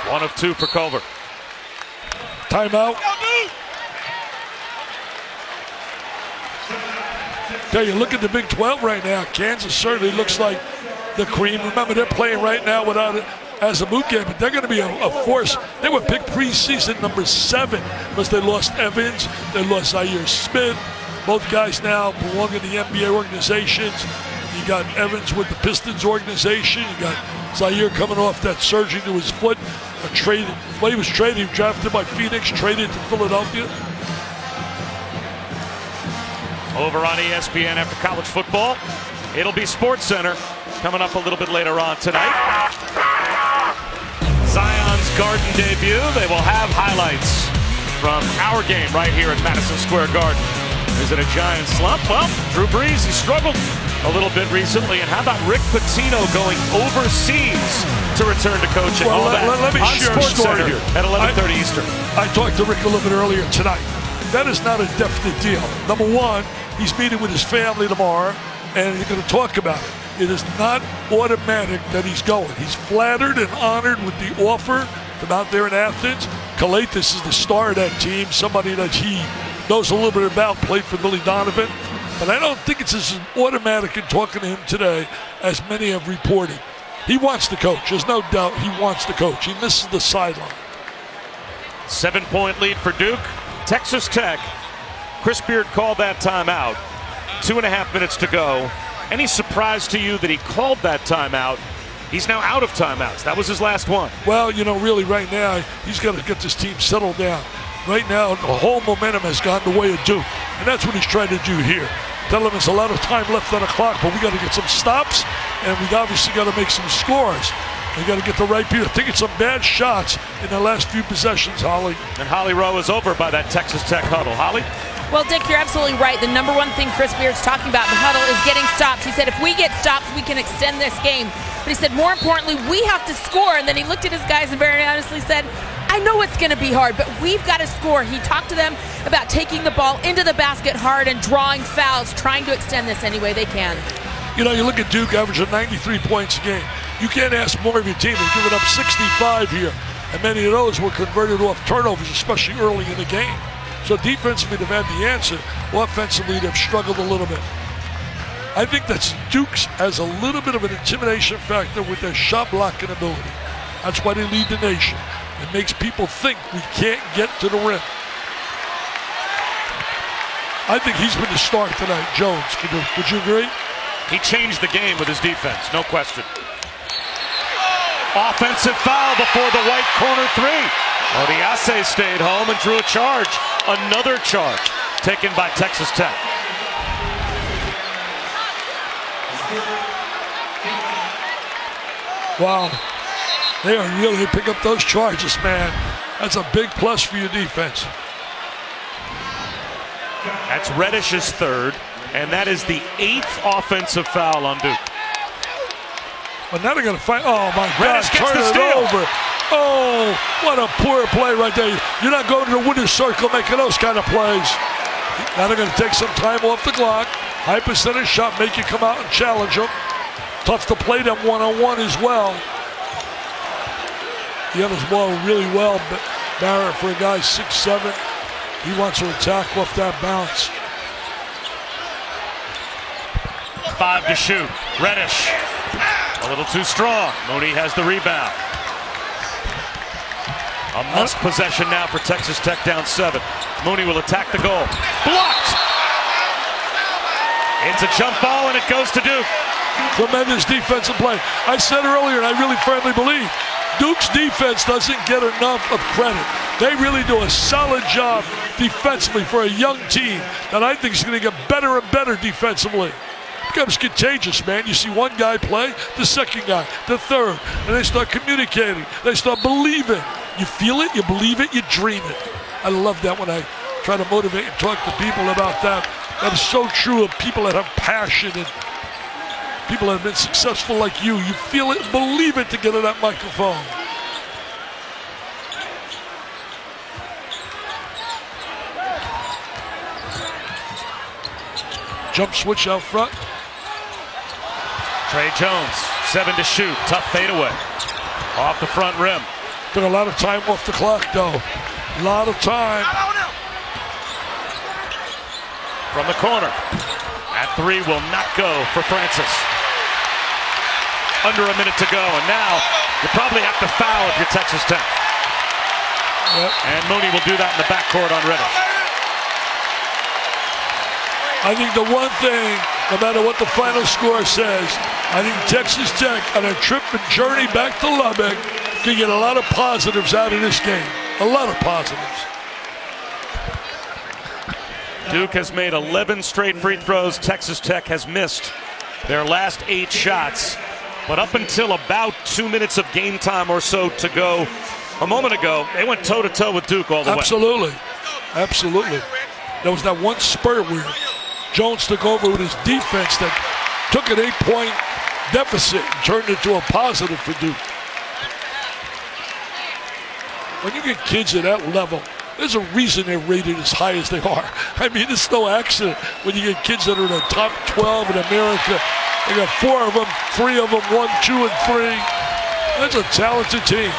One of 2 for Culver. Timeout. Tell you, look at the Big 12 right now. Kansas certainly looks like the cream. Remember, they're playing right now without it as a boot game, but they're going to be a force. They were picked preseason number 7 because they lost Evans, they lost Zaire Smith. Both guys now belong in the NBA organizations. You got Evans with the Pistons organization. You got Zaire coming off that surgery to his foot. He was traded, drafted by Phoenix, traded to Philadelphia. Over on ESPN after college football, it'll be SportsCenter coming up a little bit later on tonight. Zion's Garden debut. They will have highlights from our game right here at Madison Square Garden. Is it a giant slump? Well, Drew Brees, he struggled a little bit recently. And how about Rick Pitino going overseas to return to coaching? Well, all that let me on share a story SportsCenter here. At 11:30 Eastern. I talked to Rick a little bit earlier tonight. That is not a definite deal. Number one, he's meeting with his family tomorrow, and he's going to talk about it. It is not automatic that he's going. He's flattered and honored with the offer from out there in Athens. Kalatis is the star of that team, somebody that he knows a little bit about, played for Billy Donovan. But I don't think it's as automatic in talking to him today as many have reported. He wants to coach. There's no doubt he wants to coach. He misses the sideline. 7-point lead for Duke. Texas Tech. Chris Beard called that timeout. 2.5 minutes to go. Any surprise to you that he called that timeout? He's now out of timeouts. That was his last one. Well, you know, really right now, he's got to get this team settled down. Right now, the whole momentum has gone the way of Duke. And that's what he's trying to do here. Tell him there's a lot of time left on the clock, but we got to get some stops, and we obviously got to make some scores. We got to get the right people. Taking some bad shots in the last few possessions, Holly. And Holly Rowe is over by that Texas Tech huddle. Holly? Well, Dick, you're absolutely right. The number one thing Chris Beard's talking about in the huddle is getting stops. He said, if we get stops, we can extend this game. But he said, more importantly, we have to score. And then he looked at his guys and very honestly said, I know it's going to be hard, but we've got to score. He talked to them about taking the ball into the basket hard and drawing fouls, trying to extend this any way they can. You know, you look at Duke averaging 93 points a game. You can't ask more of your team. They've given up 65 here, and many of those were converted off turnovers, especially early in the game. So defensively, they've had the answer. Offensively, they've struggled a little bit. I think that Duke's has a little bit of an intimidation factor with their shot blocking ability. That's why they lead the nation. It makes people think we can't get to the rim. I think he's been the star tonight, Jones. Would you agree? He changed the game with his defense, no question. Offensive foul before the white corner three. Odiase stayed home and drew a charge. Another charge taken by Texas Tech. Wow. They are really pick up those charges, man. That's a big plus for your defense. That's Reddish's third, and that is the 8th offensive foul on Duke. But now they're going to fight. Oh, my God. Reddish gets Turn the it steal. over. Oh, what a poor play right there. You're not going to the winner's circle making those kind of plays. Now they're going to take some time off the clock. High percentage shot, make you come out and challenge them. Tough to play them one-on-one as well. He handles the ball really well, but Barrett, for a guy 6'7", he wants to attack off that bounce. 5 to shoot. Reddish, a little too strong. Mooney has the rebound. A must possession now for Texas Tech, down 7. Mooney will attack the goal. Blocked! It's a jump ball and it goes to Duke. Tremendous defensive play. I said earlier, and I really firmly believe, Duke's defense doesn't get enough of credit. They really do a solid job defensively for a young team that I think is going to get better and better defensively. It becomes contagious, man. You see one guy play, the second guy, the third, and they start communicating. They start believing. You feel it, you believe it, you dream it. I love that when I try to motivate and talk to people about that. That is so true of people that have passion and people that have been successful like you. You feel it, believe it to get to that microphone. Jump switch out front. Trey Jones, 7 to shoot. Tough fadeaway. Off the front rim. Took a lot of time off the clock, though. A lot of time. From the corner. At 3 will not go for Francis. Under a minute to go, and now you probably have to foul if you're Texas Tech. Yep. And Mooney will do that in the backcourt on Reddish. I think the one thing, no matter what the final score says, I think Texas Tech on a trip and journey back to Lubbock can get a lot of positives out of this game. A lot of positives. Duke has made 11 straight free throws. Texas Tech has missed their last 8 shots. But up until about 2 minutes of game time or so to go a moment ago, they went toe-to-toe with Duke all the way. Absolutely. Absolutely. There was that one spurt where Jones took over with his defense that took an 8-point deficit and turned it into a positive for Duke. When you get kids at that level, there's a reason they're rated as high as they are. I mean, it's no accident when you get kids that are in the top 12 in America. They got 4 of them, 3 of them, 1, 2, and 3. That's a talented team.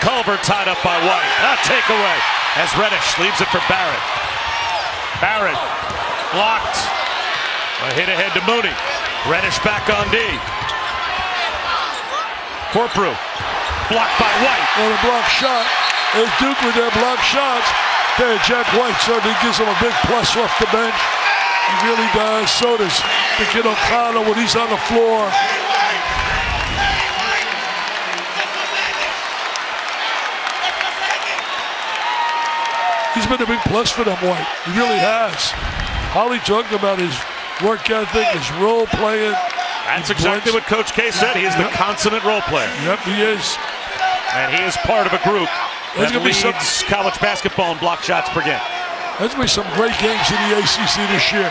Culver tied up by White. A takeaway as Reddish leaves it for Barrett. Barrett blocked. A hit ahead to Mooney. Reddish back on D. Corprew blocked by White. On a block shot. There's Duke with their block shots. There, Jack White certainly gives them a big plus off the bench. He really does. So does the kid O'Connell when he's on the floor. He's been a big plus for them, White. He really has. Holly talked about his work ethic, his role playing. That's exactly what Coach K said. He is the consummate role player. Yep, he is. And he is part of a group There's that going to be some leads college basketball in block shots per game. There's going to be some great games in the ACC this year.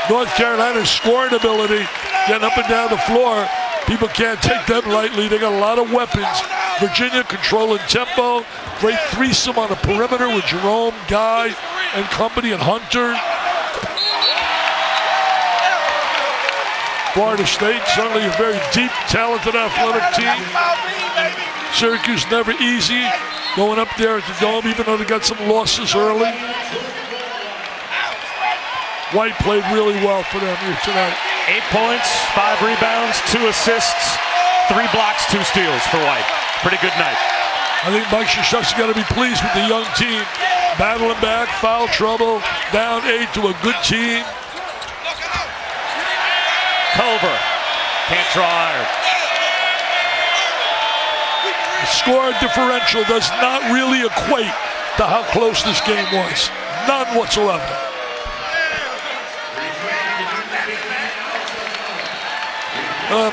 North Carolina's scoring ability, getting up and down the floor. People can't take them lightly. They got a lot of weapons. Virginia controlling tempo. Great threesome on the perimeter with Jerome, Guy, and company, and Hunter. Florida State, certainly a very deep, talented, athletic team. Syracuse never easy. Going up there at the Dome, even though they got some losses early. White played really well for them here tonight. 8 points, 5 rebounds, 2 assists, 3 blocks, 2 steals for White. Pretty good night. I think Mike Krzyzewski's got to be pleased with the young team. Battling back, foul trouble, down 8 to a good team. Culver can't draw iron. The score differential does not really equate to how close this game was. None whatsoever.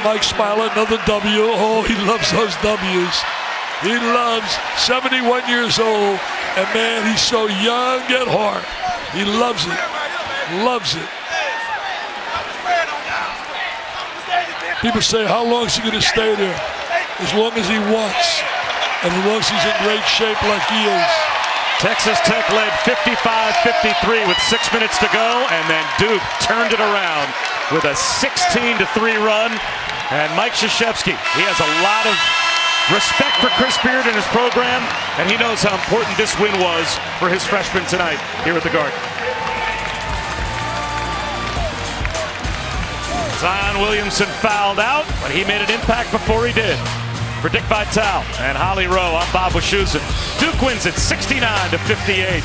Mike Smiley, another W. Oh, he loves those W's. He loves 71 years old, and man, he's so young at heart. He loves it. Loves it. People say, how long is he going to stay there? As long as he wants, and as long as he's in great shape like he is. Texas Tech led 55-53 with 6 minutes to go, and then Duke turned it around with a 16-3 run. And Mike Krzyzewski, he has a lot of respect for Chris Beard and his program, and he knows how important this win was for his freshmen tonight here at the Garden. Zion Williamson fouled out, but he made an impact before he did. For Dick Vitale and Holly Rowe, I'm Bob Wischusen. Duke wins it 69-58.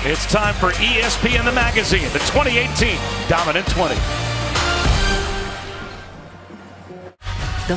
It's time for ESPN the Magazine, the 2018 Dominant 20.